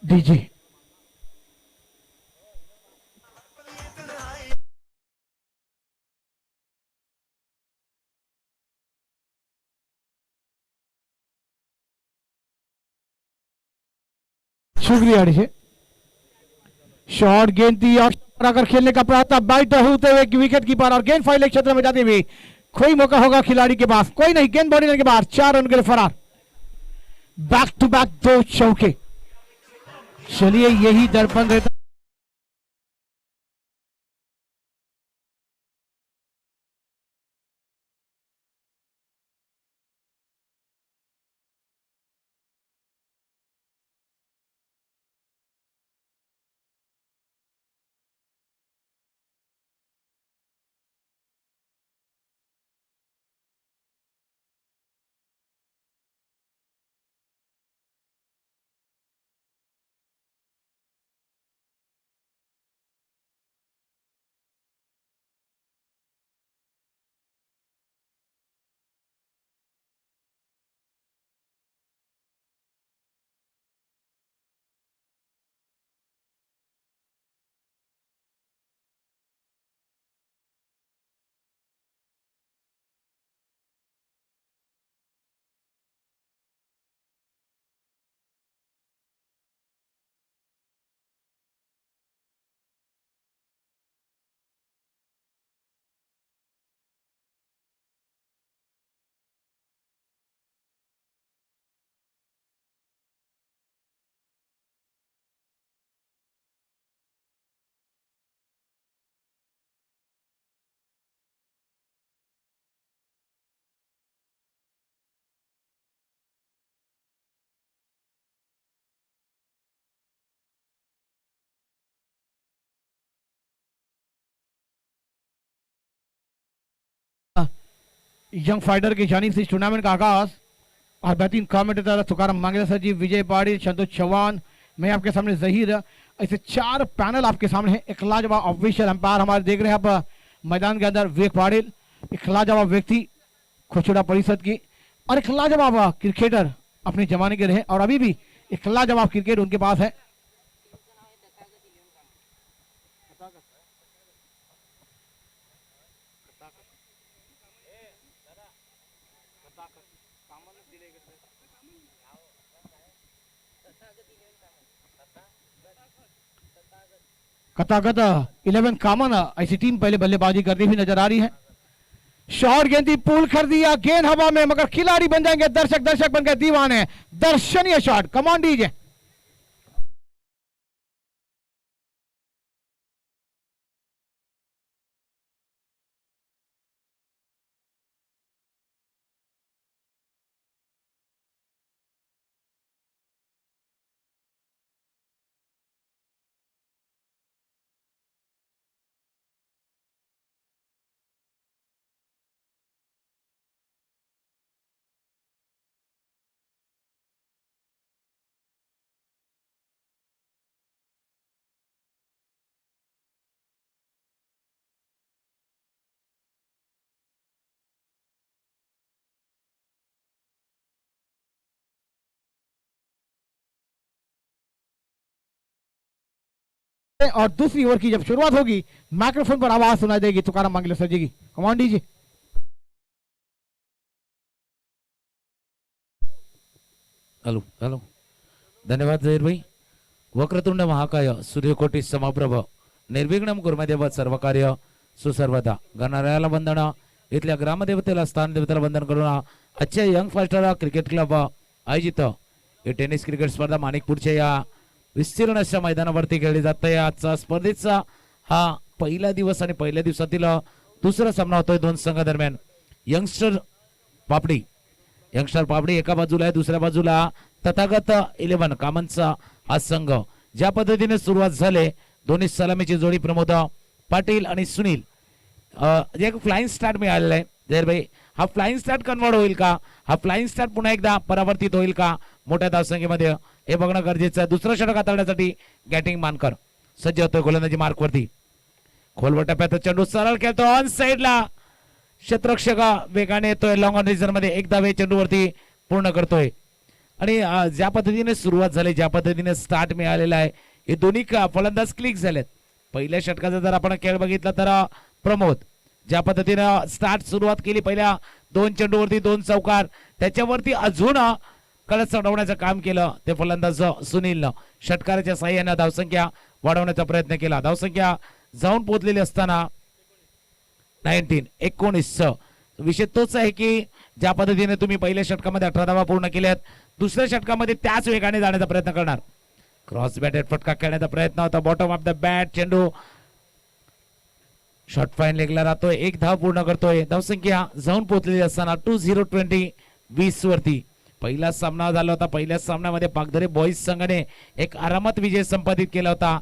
DJ शुक्रिया DJ. Shot गेंद दी और आकर खेलने का प्रयास था, बाइट होते हुए विकेट कीपर और गेंद फाइल क्षेत्र में जाती हुई कोई मौका होगा खिलाड़ी के पास, कोई नहीं। गेंद बाउंड्री के बाद 4 रन के लिए फरार। बैक टू बैक 2 चौके। चलिए यही दर्पण रहता यंग फाइटर की जानिब से इस टूर्नामेंट का आगाज और बेहतरीन कमेंटेटर तुकाराम मांगेला सर जी, विजय पाटिल, संतोष चौहान, मैं आपके सामने जहीर। ऐसे 4 पैनल आपके सामने है। एक लाजवाब ऑफिशियल अंपायर हमारे देख रहे हैं आप मैदान के अंदर, विवेक पाटिल, एक लाजवाब व्यक्ति खुचुड़ा परिषद की, और एक लाजवाब क्रिकेटर अपने जमाने के रहे और अभी भी एक लाजवाब क्रिकेट उनके पास है। कथागत 11 कामन ऐसी टीम पहले बल्लेबाजी करती हुई नजर आ रही है। शॉट गेंदी पुल कर दिया, गेंद हवा में, मगर खिलाड़ी बन जाएंगे दर्शक, दर्शक बन गए दीवाने। दर्शनीय शॉट, कमान डीजे। और दूसरी ओवर की जब शुरुआत होगी माइक्रोफोन पर आवाज सुनाई देगी तुकाराम मांगेला सर जी की, कमान डीजे। हॅलो हॅलो, धन्यवाद जहीर भाई। वक्रतुंड महाकाय सूर्यकोटी समप्रभ निर्विघ्नम कुर्मदेव सर्व कार्य सुसर्वदा। गणरायाला वंदन, इथल्या ग्रामदेवतेला स्थानदेवतेला वंदन करून आजच्या यंग फास्टर क्रिकेट क्लब आयोजित हे टेनिस क्रिकेट स्पर्धा माणिकपूरच्या या विस्तीर्ण अशा मैदानावरती खेळली जात आहे। आजचा स्पर्धेचा हा पहिला दिवस आणि पहिल्या दिवसातील दुसरा सामना होतोय दोन संघादरम्यान। यंगस्टर पापडी एका बाजूला आहे, दुसऱ्या बाजूला तथागत 11 कामनचा हा संघ। ज्या पद्धतीने सुरुवात झाले, दोन्ही सलामीची जोडी प्रमोद पाटील आणि सुनील, एक फ्लाइंग स्टार्ट मिळालेला आहे जहीर भाई। हा फ्लाइंग स्टार्ट कन्वर्ट होईल का, हा फ्लाइंग स्टार्ट पुन्हा एकदा परावर्तित होईल का मोठ्या धावसंख्येमध्ये, हे बघणं गरजेचं आहे। दुसरा षटक हाताळण्यासाठी गॅटिंग मानकर सज्ज होतोय गोलंदाजी मार्कवरती। खोलवर टप्प्यात चेंडू सरळ खेळतो ऑन साइडला, क्षेत्ररक्षक वेगाने येतोय लॉंग ऑन रिजन मध्ये, एक धावे चेंडूवरती पूर्ण करतोय। आणि ज्या पद्धतीने सुरुवात झाली, ज्या पद्धतीने स्टार्ट मिळालेला आहे, हे दोन्ही फलंदाज क्लिक झालेत. पहिल्या षटकाचा जर आपण खेळ बघितला तर प्रमोद ज्या पद्धतीनं स्टार्ट सुरुवात केली, पहिल्या 2 चेंडूवरती 2 चौकार, त्याच्यावरती अजून कळस चढवण्याचं काम केलं ते फलंदाज सुनीलनं. षटकाराच्या साह्यानं धावसंख्या वाढवण्याचा प्रयत्न केला. धावसंख्या जाऊन पोहोचलेली असताना 19 विषय तोच आहे की ज्या पद्धतीने तुम्ही पहिल्या षटकामध्ये 18 धावा पूर्ण केल्यात, दुसऱ्या षटकामध्ये त्याच वेगाने जाण्याचा प्रयत्न करणार. क्रॉस बॅटेड फटका खेळण्याचा प्रयत्न होता. बॉटम ऑफ द बॅट चेंडू शॉर्ट फाईन लेगला राहतोय. 1 धाव पूर्ण करतोय. धावसंख्या जाऊन पोहोचलेली असताना 20 वरती पहिला सामना झाला होता. पहिल्या सामन्यामध्ये पागधरे बॉईज संघाने एक आरामात विजय संपादित केला होता.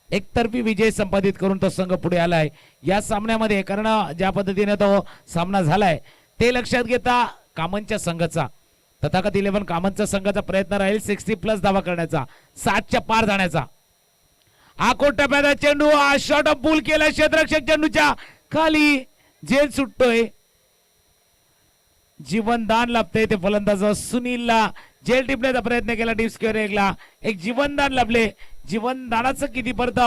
एकतर्फी विजय संपादित करून तो संघ पुढे आलाय या सामन्यामध्ये. कारण ज्या पद्धतीने तो सामना झालाय ते लक्षात घेता कामनच्या संघाचा, तथागत 11 कामनच्या संघाचा प्रयत्न राहील 60+ धावा करण्याचा, 60च्या पार जाण्याचा. आकोट टप्प्याचा चेंडू शॉर्ट ऑफ पूल केला. क्षेत्ररक्षक चेंडूच्या खाली झेल सुटतोय. जीवनदान लाभते ते फलंदाज सुनीलला. झेल टिपण्याचा प्रयत्न केला. डीप स्क्वेअर एकला एक जीवनदान लाभले. जीवनदानाचं किती परत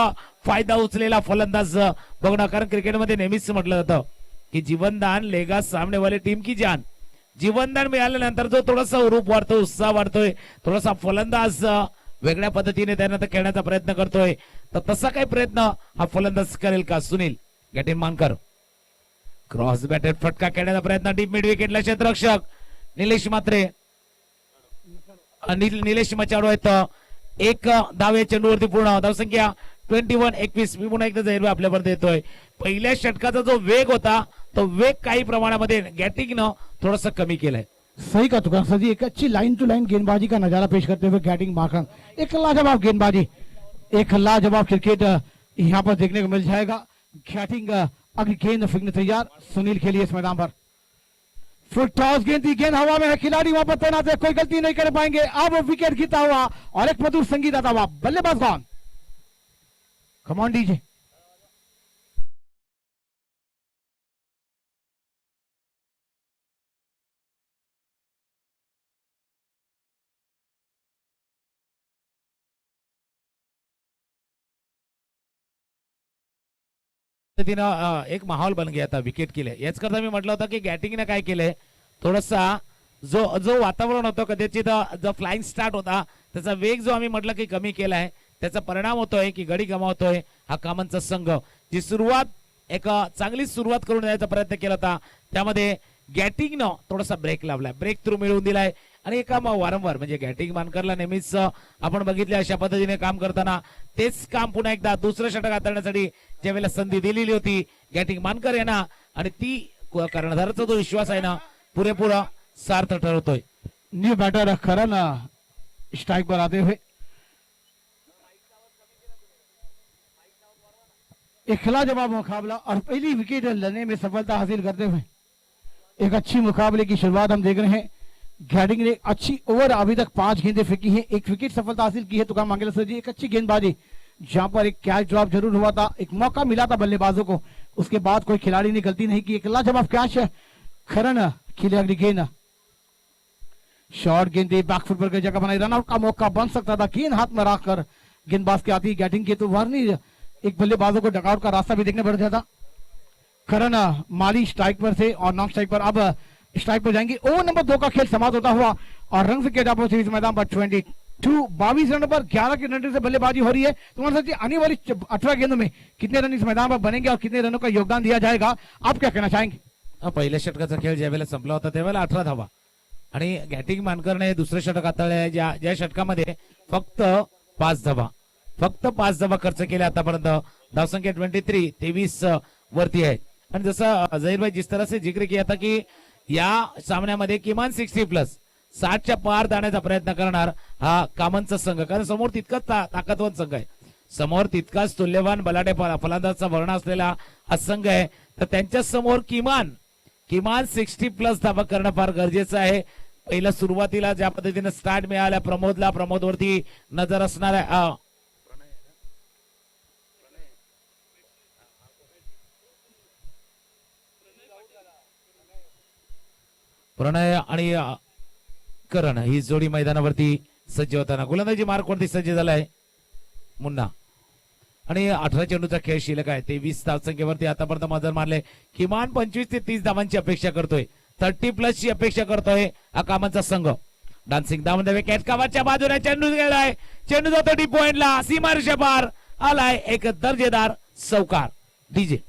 फायदा उचलेला फलंदाज बघणं. कारण क्रिकेटमध्ये नेहमीच म्हटलं जातं की जीवनदान लेगा सामने वाले टीम की जान. जीवनदान मिळाल्यानंतर जो थोडासा रूप वाढतोय, उत्साह वाढतोय, थोडासा फलंदाज वेगळ्या पद्धतीने त्यांना खेळण्याचा प्रयत्न करतोय. तर तसा काही प्रयत्न हा फलंदाज करेल का सुनील गॅटिन मानकर. क्रॉस बॅटेड फटका खेळण्याचा प्रयत्न डीप मिड विकेटला क्षेत्ररक्षक निलेश मात्रे. निलेश मचाडो आहेत. 1 धाव या चेंडूवरती पूर्ण. धावसंख्या 21. मी पुन्हा एकदा जाहीर आपल्यापर्यंत येतोय. पहिल्या षटकाचा जो वेग होता तो वेग काही प्रमाणामध्ये गॅटिंगनं थोडासा कमी केलाय. सही का तुकार सर जी, एक अच्छी लाइन टू लाइन गेंदबाजी का नजारा पेश करते हुए गैटिंग मार्कन. एक लाजवाब गेंदबाजी, एक लाजवाब क्रिकेट यहाँ पर देखने को मिल जाएगा. गैटिंग अगली गेंद फेंकने तैयार सुनील के लिए इस मैदान पर. फुल टॉस गेंद, गेंद हवा में है, खिलाड़ी वहां पर तैनात है, कोई गलती नहीं कर पाएंगे. अब विकेट गिरता हुआ और एक मधुर संगीत आता हुआ. बल्लेबाज कौन? Come on DJ. एक माहौल बन गया था विकेट के लिए. याच करता मी म्हटलं होतं की गॅटिंगने काय केलंय, थोडासा जो वातावरण होतं कदाचित जो फ्लाइंग स्टार्ट होता त्याचा वेग जो आम्ही म्हटलं की कमी केलाय, त्याचा परिणाम होतोय की गडी गमावतोय हा कामनचा संघ. जी सुरुवात एक चांगली सुरुवात करून द्यायचा प्रयत्न केला होता त्यामध्ये गॅटिंगनं थोडासा ब्रेक लावलाय, ब्रेक थ्रू मिळवून दिलाय. आणि एका वारंवार म्हणजे गॅटिंग मानकरला नेहमीच आपण बघितले अशा पद्धतीने काम करताना तेच काम पुन्हा एकदा दुसरं षटक हाताळण्यासाठी ज्यावेळेला संधी दिलेली होती गॅटिंग मानकर यांना, आणि ती कर्णधाराचा जो विश्वास आहे ना पुरेपूर सार्थ ठरवतोय. न्यू बैटर करण स्ट्राइक पर आते हुए एक खिलाजवाब मुकाबला और पहली विकेट लेने में सफलता हासिल करते हुए एक अच्छी मुकाबले की शुरुआत हम देख रहे हैं. गैटिंग ने अच्छी ओवर अभी तक 5 गेंदें फेंकी हैं, 1 विकेट सफलता हासिल की है. तुकार मांगेला सर जी, एक अच्छी गेंदबाजी जहां पर एक कैच ड्रॉप जरूर हुआ था, एक मौका मिला था बल्लेबाजों को, उसके बाद कोई खिलाड़ी ने गलती नहीं की. एक लाजवाब कैच खरन खिले अगली गेंद. शॉर्ट गेंदे बैकफुट पर जगह बनाई, रनआउट का मौका बन सकता था. गेंद हाथ में रखकर गेंदबाज की आती गैटिंग की तो वार्नी एक बल्लेबाजों को डकआउट का रास्ता भी देखने पड़ जाता. करण माली स्ट्राइक पर थे और नॉन स्ट्राइक पर अब स्ट्राइक पर जाएंगे. ओवर नंबर 2 का खेल समाप्त होता हुआ और रन विकेट आप इस मैदान पर 22 रनों पर 11 के रन से बल्लेबाजी हो रही है. तुम्हारे साथ आने वाली 18 गेंदों में कितने रन इस मैदान पर बनेंगे और कितने रनों का योगदान दिया जाएगा, आप क्या कहना चाहेंगे? पहिल्या षटकाचा खेळ ज्यावेळेला संपला होता त्यावेळेला 18 धावा आणि गॅटिंग मानकरने दुसरे षटक हाताळले. ज्या षटकामध्ये फक्त 5 धावा खर्च केल्या आतापर्यंत. धावसंख्या 23 वरती आहे. आणि जसं जहीर भाई जिस तरह से जिक्र किया था की या सामन्यामध्ये किमान 60+ 60च्या पार जाण्याचा प्रयत्न करणार हा कामनचा संघ. कारण समोर तितकाच ताकदवान संघ आहे, समोर तितकाच तुल्यवान बलाढ्य फलंदाजाचा भरणा असलेला हा संघ आहे. तर त्यांच्या समोर किमान 60+ धावा करणं फार गरजेचं आहे. पहिल्या सुरुवातीला ज्या पद्धतीने स्टार्ट मिळाल्या प्रमोदला, प्रमोदवरती नजर असणार आहे. प्रणय आणि करण ही जोडी मैदानावरती सज्ज होताना गोलंदाजी मार्कवरती सज्ज झालाय मुन्ना आणि 18 चेंडूचा खेळ शिल्लक आहे. 23 धावसंख्येवरती आतापर्यंत मजल मारले. किमान 25 ते 30 धावांची अपेक्षा करतोय. 30+ ची अपेक्षा करतोय हा कामांचा संघ. डान्सिंग दामन विकेट कव्हरच्या बाजूने चेंडू गेलाय. चेंडू जातो डी पॉइंटला. सीमारेषा पार आलाय एक दर्जेदार चौकार. डीजे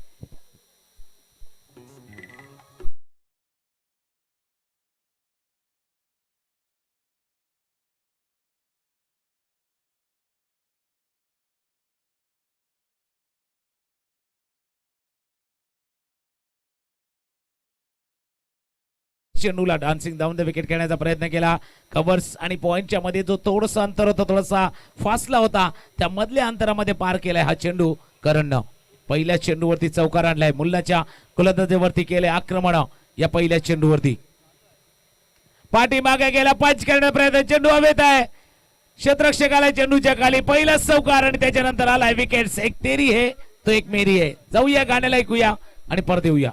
चेंडूला डान्सिंग डाऊन द विकेट खेळण्याचा प्रयत्न केला. कव्हर्स आणि पॉइंटच्या मध्ये जो थोडासा अंतर होता, थोडासा फासला होता, त्या मधल्या अंतरामध्ये पार केलाय हा चेंडू करणनं. पहिल्या चेंडूवरती चौकार आणलाय. मुल्लाच्या गोलंदाजीवरती केले आक्रमण. या पहिल्या चेंडूवरती पाठीमागे गेला. पंच करण्याचा प्रयत्न. चेंडू हवेत आहे. क्षेत्ररक्षक आलाय चेंडूच्या खाली. पहिला चौकार आणि त्याच्यानंतर आलाय विकेट. एक तेरी है तो एक मेरी है. जाऊया गाण्याला ऐकूया आणि परत येऊया.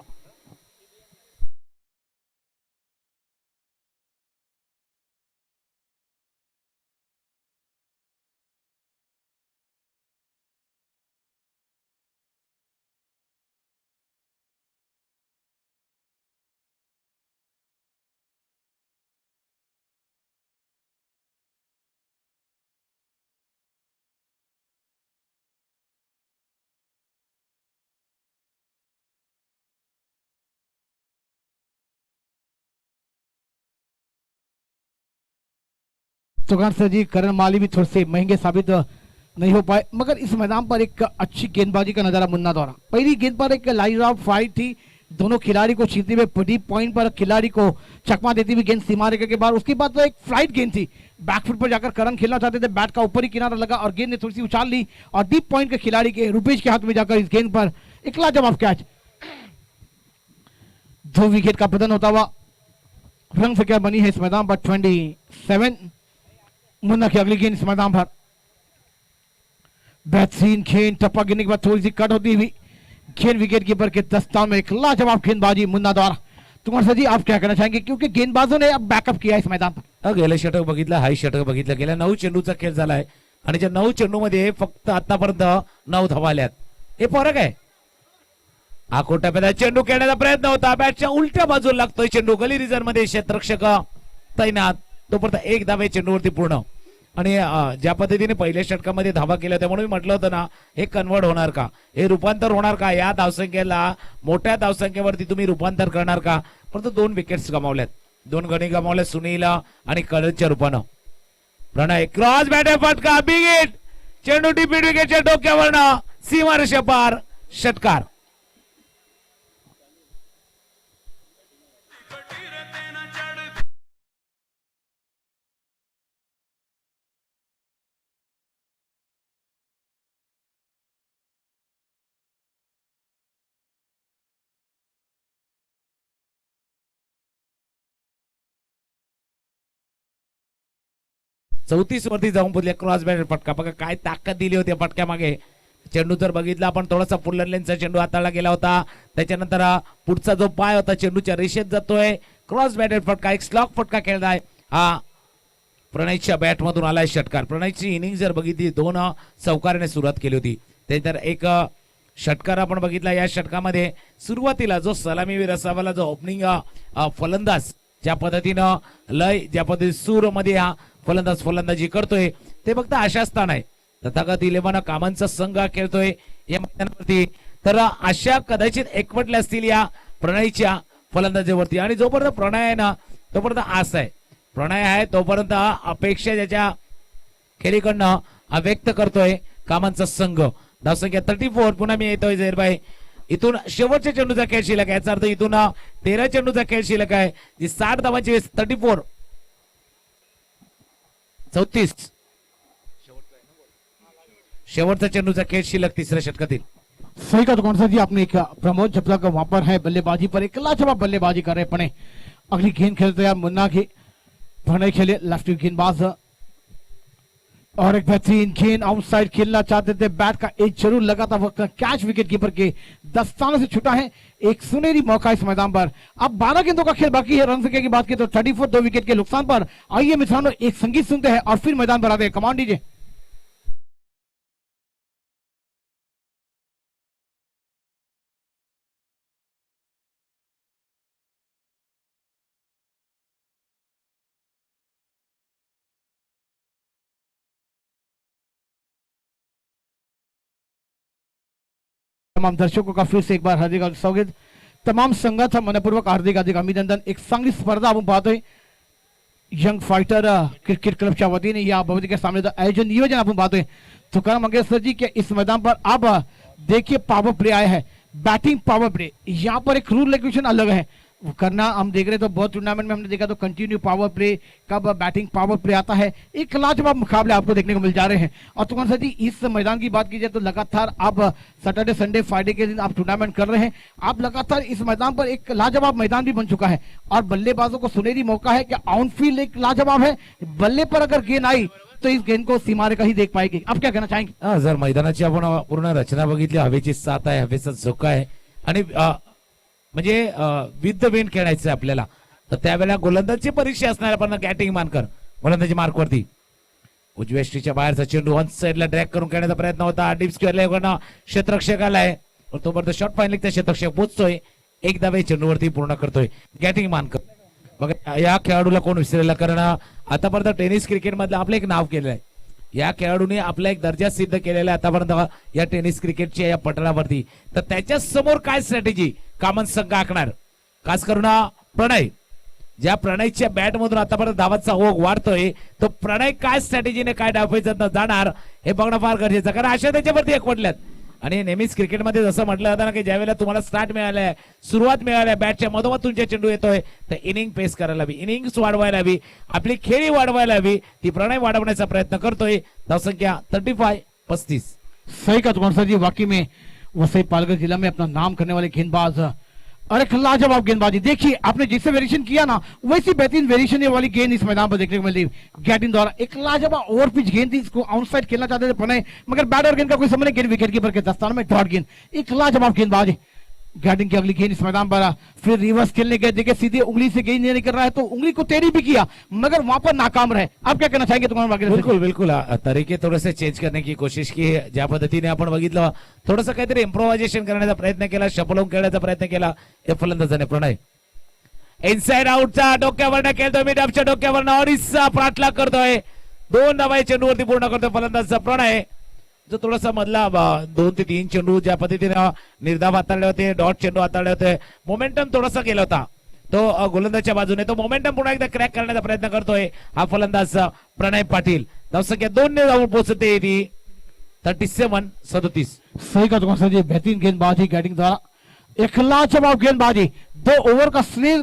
चौहान सर जी, करण माली भी थोड़े से महंगे साबित नहीं हो पाए, मगर इस मैदान पर एक अच्छी गेंदबाजी का नजारा मुन्ना द्वारा। पहली गेंद पर एक लाइव फाइट थी, दोनों खिलाड़ी को छीनते हुए बड़ी पॉइंट पर खिलाड़ी को चकमा देती हुई गेंद सीमा रेखा के बाद। उसके बाद तो एक फ्लाइट गेंद थी, बैकफुट पर जाकर करण खेलना चाहते थे, बैट का ऊपरी किनारा लगा और गेंद ने थोड़ी सी उछाल ली और डीप पॉइंट के खिलाड़ी के रुपेश के हाथ में जाकर इस गेंद पर एक लाजवाब कैच। 2 विकेट का पतन होता हुआ रंग फिक्र बनी है इस मैदान पर। 27 मुन्ना की अगली गेंद इस मैदान पर। बेहतरीन गेंद, टप्पा गिरने के बाद थोड़ी सी कट होती हुई गेंद विकेट कीपर के दस्तान में। एक लाजवाब गेंदबाजी मुन्ना द्वारा। तुम्हारे सर जी, आप क्या कहना चाहेंगे, क्योंकि गेंदबाजों ने अब बैकअप किया इस मैदान पर? गेलं षटक बघितलं, हाई षटक बघितलं, गेल्या 9 चेंडूचा खेळ झालाय आणि त्या 9 चेंडूमध्ये फक्त आतापर्यंत 9 धावा आल्यात. हे फरक आहे. आखोटा पेदा चेंडू खेळण्याचा प्रयत्न होता, बॅटच्या उलट्या बाजूला लागतोय चेंडू. गली रिझर्व मध्ये क्षेत्ररक्षक तैनात, तोपर्यंत 1 धावे चेंडूवरती पूर्ण. आणि ज्या पद्धतीने पहिल्या षटकामध्ये धावा केल्या होत्या, म्हणून मी म्हटलं होतं ना, हे कन्वर्ट होणार का, हे रूपांतर होणार का, या धावसंख्येला मोठ्या धावसंख्येवरती तुम्ही रूपांतर करणार का. परंतु 2 विकेट्स गमावल्यात, 2 गणी गमावल्या सुनील आणि करणच्या रूपानं. प्रणय क्रॉस बॅटर फटका, बिग हिट, चेंडू टिपीट विकेटच्या डोक्यावरनं सीमारेषा पार, षटकार. चौतीस वरती जाऊन पोहोचले. क्रॉस बॅटर फटका, बघा काय ताकद दिली होती फटक्या मागे. चेंडू जर बघितला आपण, थोडासा फुल्लर लेनचा चेंडू हाताळला गेला होता, त्याच्यानंतर पुढचा जो पाय होता चेंडूच्या रेषेत जातोय. क्रॉस बॅटर फटका, एक स्लॉक फटका खेळलाय. हा प्रणयच्या बॅट मधून आलाय षटकार. प्रणयची इनिंग जर बघितली, 2 चौकाराने सुरुवात केली होती, त्यानंतर एक षटकार आपण बघितला. या षटकामध्ये सुरुवातीला जो सलामीवीर असावाला, जो ओपनिंग फलंदाज ज्या पद्धतीनं लय, ज्या पद्धतीने सूर मध्ये हा फलंदाजी करतोय, ते फक्त आशास्थान आहे. तथागत 11 कामांचा संघ खेळतोय या मैदानावरती. तर आशा कदाचित एकवटल्या असतील या प्रणयच्या फलंदाजीवरती. आणि जोपर्यंत प्रणय आहे ना, तोपर्यंत आस आहे. प्रणय आहे तोपर्यंत अपेक्षा ज्याच्या खेळीकडनं व्यक्त करतोय कामांचा संघ. धावसंख्या 34. पुन्हा मी येतोय झैरबाई, इथून शेवटच्या चेंडूचा खेळ शिल्लक आहे. याचा अर्थ इथून 13 चेंडूचा खेळ शिल्लक आहे. जी 60 धावांची 34 34 शेवटचा चेंडूचा खेळ शिल्लक तिसऱ्या षटकातील. सही का दुकान सर जी, आपने एक प्रमोद जपला का वहां पर है बल्लेबाजी पर, एक लाजवाब बल्लेबाजी कर रहे प्रणय. अगली गेंद खेलते हैं मुन्ना की. प्रणय खेले लेफ्ट गेंदबाज और एक बेहतरीन गेंद आउटसाइड खेलना चाहते थे, बैट का एज जरूर लगा था, वक्त कैच विकेट कीपर के दस्तानों से छूटा है। एक सुनहरी मौका इस मैदान पर। अब 12 गेंदों का खेल बाकी है। रन संख्या की बात की तो 34, 2 विकेट के नुकसान पर। आइए मित्रों एक संगीत सुनते हैं और फिर मैदान पर आते हैं। कमांड दीजिए। तमाम दर्शकों का फिर से एक बार हार्दिक स्वागत। तमाम संघाचा मनपूर्वक हार्दिक हार्दिक अभिनंदन। एक चांगली स्पर्धा आपण पाहतोय यंग फाइटर क्रिकेट क्लबच्या वतीने या भव्य सामन्याचं आयोजन नियोजन आपण पाहतोय। तुकाराम मंगेशकर जी के इस मैदान पर अब देखिए पावर प्ले आया है, बैटिंग पावर प्ले। यहाँ पर एक रूल रेगुलेशन अलग है करना हम देख रहे तो बहुत टूर्नामेंट में हमने देखा तो कंटिन्यू पावर प्ले, कब बैटिंग पावर प्ले आता है। एक लाजवाब मुकाबले आपको देखने को मिल जा रहे हैं। और तुकाराम सर जी इस मैदान की बात की जाए तो लगातार आप सैटरडे संडे फ्राइडे के दिन आप टूर्नामेंट कर रहे हैं। आप लगातार इस मैदान पर एक लाजवाब मैदान भी बन चुका है और बल्लेबाजों को सुनहरी मौका है कि आउटफील्ड एक लाजवाब है। बल्ले पर अगर गेंद आई तो इस गेंद को सीमारेखा ही देख पाएगी। आप क्या कहना चाहेंगे? जर मैदानाची आपण पूर्ण रचना बघितली, हवेची साथ आहे, हवेचा झोका आहे आणि म्हणजे विथ द विंड खेळायचं आपल्याला, तर त्यावेळेला गोलंदाजची परीक्षा असणार. आपण गॅटिंग मानकर गोलंदाजी मार्कवरती उजव्या स्ट्रीच्या बाहेरचा चेंडू वन साइडला ड्रॅग करून खेळण्याचा प्रयत्न होता. डीप स्क्वेअरला क्षेत्ररक्षकाला आहे, तोपर्यंत शॉट फायनल त्या क्षेत्ररक्षक पोहोचतोय, एक धावे चेंडूवरती पूर्ण करतोय गॅटिंग मानकर. बघा या खेळाडूला कोण विसरेल, कारण आतापर्यंत टेनिस क्रिकेट मधलं आपलं एक नाव केलेलं आहे. या खेळाडूने आपला एक दर्जा सिद्ध केलेला आहे आतापर्यंत या टेनिस क्रिकेटच्या या पटलावरती. तर त्याच्या समोर काय स्ट्रॅटेजी कामन संघ आखणार, खास करून प्रणय, ज्या प्रणयच्या बॅट मधून आतापर्यंत धावांचा ओघ वाढतोय, तो प्रणय काय स्ट्रॅटेजीने काय डावपेचात जाणार हे बघणं फार गरजेचं, कारण अशा त्याच्यावरती एकवटल्यात. आणि नेहमीच क्रिकेटमध्ये जसं म्हटलं जातं ना की ज्यावेळेला तुम्हाला स्टार्ट मिळालाय, सुरुवात मिळाल्या, बॅटच्या मधोमध तुमच्या चेंडू येतोय, तर इनिंग पेस करायला हवी, इनिंग्स वाढवायला हवी, आपली खेळी वाढवायला हवी. ती प्रणय वाढवण्याचा प्रयत्न करतोय. धावसंख्या 35-35. सही का तुकाराम सर जी, वाकई में वसई पालघर जिला में अपना नाम करने वाले गेंदबाज और एक लाजवाब गेंदबाजी। देखिए आपने जैसे वेरिएशन किया ना वैसी बेहतरीन वेरिएशन वाली गेंद इस मैदान पर देखने को मिली गैटिन द्वारा। एक लाजवाब ओवर पिच गेंद थी, इसको आउटसाइड खेलना चाहते थे प्रणय, मगर बैटर गेंद का कोई समझ नहीं, गेंद विकेट कीपर के दस्तान में डॉट गेंद। एक लाजवाब गेंदबाजी। गैटिन की अगली गेंद इस मैदान पर फिर रिवर्स खेलने गए, देखिए सीधे उंगली से गेंद नहीं कर रहा है तो उंगली को टेढ़ी भी किया मगर वहां पर नाकाम रहे। आप क्या कहना चाहेंगे तुकाराम? बिल्कुल बिल्कुल तरीके थोडेसे चेंज करने की कोशिश की, ज्या पद्धतीने आपण बघितलं थोडंसं काहीतरी इम्प्रोव्हायझेशन करण्याचा प्रयत्न केला, शपलवून खेळण्याचा प्रयत्न केला या फलंदाजाने. प्रणय इनसाइड आउटचा डोक्यावरनं खेळतोय, मी डबच्या डोक्यावरनं ऑरिसचा पाठलाग करतोय, 2 धावा चेंडूवरती पूर्ण करतोय फलंदाजचा प्रणय. जो थोडासा मधला 2 ते 3 चेंडू ज्या पद्धतीने निर्धाव हाताळले होते, डॉट चेंडू हाताळले होते, मोमेंटम थोडासा गेला होता तो गोलंदाजच्या बाजूने, तो मोमेंटम पुन्हा एकदा क्रॅक करण्याचा प्रयत्न करतोय हा फलंदाज प्रणय पाटील. धावसंख्या 2 ने जाऊन पोहोचते ती 37-37. सही का तुकाराम सर जी, बेहतरीन गेंदबाजी गैटिन द्वारा, एक लाजवाब गेंदबाजी। 2 ओवर का श्रेय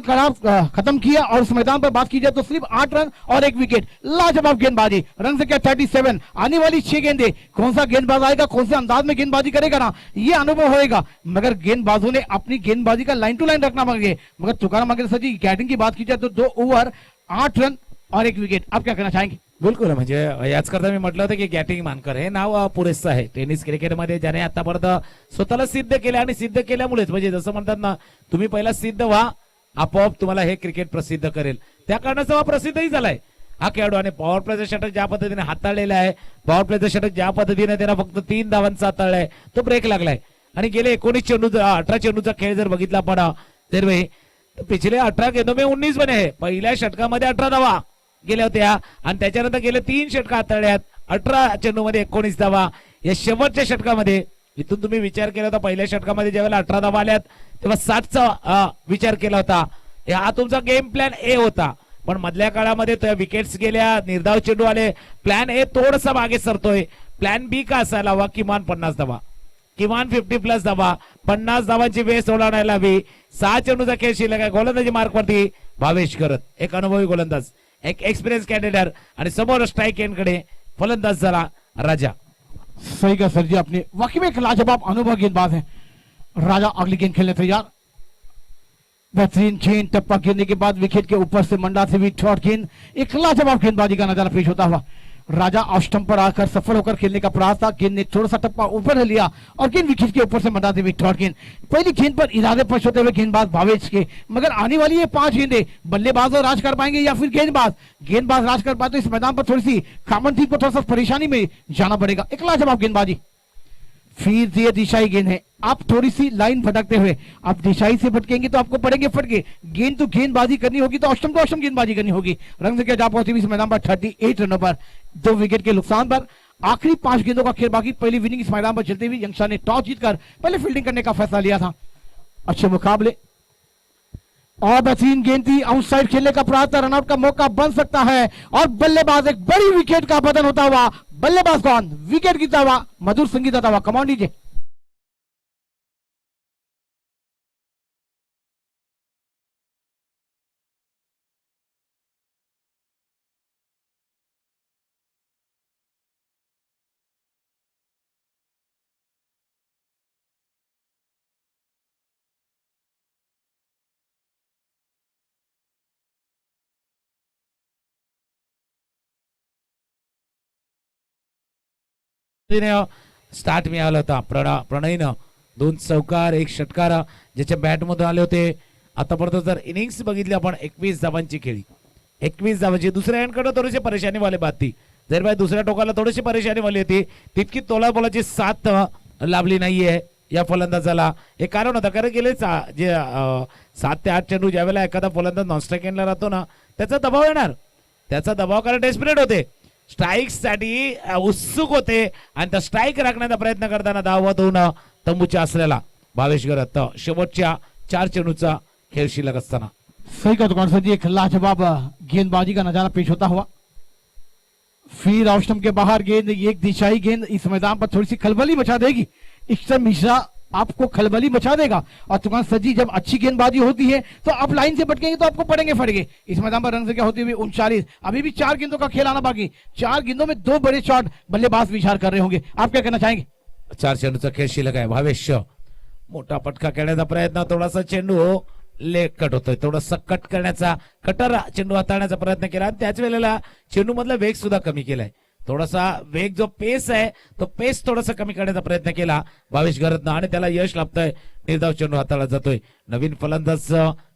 खत्म किया और उस मैदान पर बात की जाए तो सिर्फ 8 रन और 1 विकेट। लाजवाब गेंदबाजी। रन संख्या 37। आने वाली 6 गेंदें कौन सा गेंदबाज आएगा, कौन से अंदाज में गेंदबाजी करेगा ना, ये अनुभव होएगा। मगर गेंदबाजों ने अपनी गेंदबाजी का लाइन टू लाइन रखना मांगे। मगर तुकाराम मंगेशकर जी गैटिन की बात की जाए तो 2 ओवर 8 रन और 1 विकेट। आप क्या कहना चाहेंगे? बिलकुल, म्हणजे याच करता मी म्हटलं होतं की गॅटिंग मानकर हे नाव पुरेसं आहे टेनिस क्रिकेटमध्ये, ज्याने आतापर्यंत स्वतःला सिद्ध केलं आणि सिद्ध केल्यामुळेच म्हणजे जसं म्हणतात ना तुम्ही पहिला सिद्ध व्हा, आपोआप तुम्हाला हे क्रिकेट प्रसिद्ध करेल, त्या कारणाचा हा प्रसिद्धही झालाय हा खेळाडू. आणि पॉवर प्लेचं षटक ज्या पद्धतीने हाताळलेला आहे, पॉवर प्लेचं षटक ज्या पद्धतीने त्याला फक्त 3 धावांचा हाताळलाय, तो ब्रेक लागलाय. आणि गेले 19 चेंडूचा 18 चेंडूचा खेळ जर बघितला आपण तर पिछले 18 गेंदों में 19 बने हैं. पहिल्या षटकामध्ये 18 धावा गेल्या होत्या आणि त्याच्यानंतर गेले 3 षटक हाताळल्यात, 18 चेंडूमध्ये 19 धावा. या शेवटच्या षटकामध्ये इथून तुम्ही विचार केला होता, पहिल्या षटकामध्ये ज्यावेळेला 18 धावा आल्यात तेव्हा 60चा विचार केला होता. हा तुमचा गेम प्लॅन ए होता, पण मधल्या काळामध्ये त्या विकेट्स गेल्या, निर्धाव चेंडू आले, प्लॅन ए थोडासा मागे सरतोय. प्लॅन बी का असायला हवा किमान 50 धावा, किमान 50+ धावा, 50 धावांची वेळ सोडायला हवी. 6 चेंडूचा खेळ शिल्लक आहे. गोलंदाजी मार्कवरती भावेश करत, एक अनुभवी गोलंदाज, एक एक्सपिरियन्स कॅन्डिडेट, आणि समोर स्ट्राइक एंडकडे फलंदाज झाला राजा. सही का सर जी, अपने वाकई में एक लाजवाब अनुभव गेंदबाज है राजा। अगली गेंद खेलने तैयार। बेहतरीन गेंद, टप्पा गिरने के बाद विकेट के ऊपर से मंडा से भी शॉट गेंद। एक लाजवाब गेंदबाजी का नजारा पेश होता हुआ राजा ऑफ स्टंप पर आकर सफल होकर खेलने का प्रयास था। गेंद ने थोड़ा सा टप्पा ऊपर लिया और गेंद विकेट के ऊपर से मंडाते हुए डॉट गेंद। पहली गेंद पर इरादे पर होते हुए गेंदबाज भावेश के, मगर आने वाली ये 5 गेंदें बल्लेबाज और राज कर पाएंगे या फिर गेंदबाज राज कर पाए तो इस मैदान पर थोड़ी सी कामन थी को थोड़ा सा परेशानी में जाना पड़ेगा। एक लाजवाब गेंदबाजी, फिर ये दिशाई गेंद है। आप थोड़ी सी लाइन भटकते हुए आप दिशाई से भटकेंगे तो आपको पड़ेंगे फटके। गेंद तो गेंदबाजी करनी होगी तो अष्टम गेंदबाजी करनी होगी। रंग से क्या जा पहुंची इस मैदान पर 38 रनों पर 2 विकेट के नुकसान पर। आखिरी 5 गेंदों का खेल बाकी। पहली विनिंग इस मैदान पर चलते हुए यंगशाह ने टॉस जीतकर पहले फील्डिंग करने का फैसला लिया था। अच्छे मुकाबले और बेहतरीन गेंद थी, आउटसाइड खेलने का प्रयास था, रनआउट का मौका बन सकता है और बल्लेबाज एक बड़ी विकेट का पतन होता हुआ, बल्लेबाज कौन, विकेट गिरता हुआ, मधुर संगीत आता हुआ। Command DJ. स्टार्ट मिळाला होता प्रणयनं 2 चौकार 1 षटकार ज्याच्या बॅट मधून आले होते। आतापर्यंत जर इनिंग्स बघितली आपण 21 धावांची खेळी, 21 धावांची। दुसऱ्या एंडकडे थोडीशी परेशानी वाले बाती जर भाई दुसऱ्या टोकाला थोडीशी परेशानी वाली होती, तितकी तोलाबोलाची साथ लाभली नाहीये या फलंदाजाला। हे कारण होतं कारण गेले जे 7 ते 8 चेंडू ज्यावेळेला एखादा फलंदाज नॉनस्ट्राईक एंडला राहतो ना त्याचा दबाव येणार, त्याचा दबाव कारण डेस्परेट होते, स्ट्राईक साठी उत्सुक होते आणि त्या स्ट्राईक राखण्याचा प्रयत्न करताना धावत होऊन तंबूच्या असलेला भावेश गरत शेवटच्या 4 चेंडूचा खेळ शिल्लक असताना। सही का दुकान सर जी, एक लाजवाब गेंदबाजी का नजारा पेश होता हुआ। फिर ऑफ स्टंप के बाहर गेंद, एक दिशाई गेंद इस मैदान पर थोड़ी सी खलबली मचा देगी। इक्सर मिश्रा आपको खलबली मचा देगा और तुकान सजी जब अच्छी गेंदबाजी होती है तो आप लाइन से भटकेंगे तो आपको पड़ेंगे फटके। इस मैदान पर रन संख्या होती हुई 39, अभी भी 4 गेंदों का खेल आना बाकी। 4 गेंदों में 2 बड़े शॉट बल्लेबाज विचार कर रहे होंगे। आप क्या कहना चाहेंगे? 4 चेंडूचा खेळ शिल्लक आहे। भावेश मोठा पटका खेळण्याचा प्रयत्न, थोडासा चेंडू लेग कट होतोय, थोडासा कट करण्याचा, कटर चेंडू हाताळण्याचा प्रयत्न केला आणि त्याच वेळेला चेंडू मधला वेग सुद्धा कमी केलाय। थोडासा वेग जो पेस आहे तो पेस थोडासा कमी करण्याचा प्रयत्न केला भावेश गरतनं आणि त्याला यश लाभतंय। निर्धाव चेंडू हाताळला जातोय। नवीन फलंदाज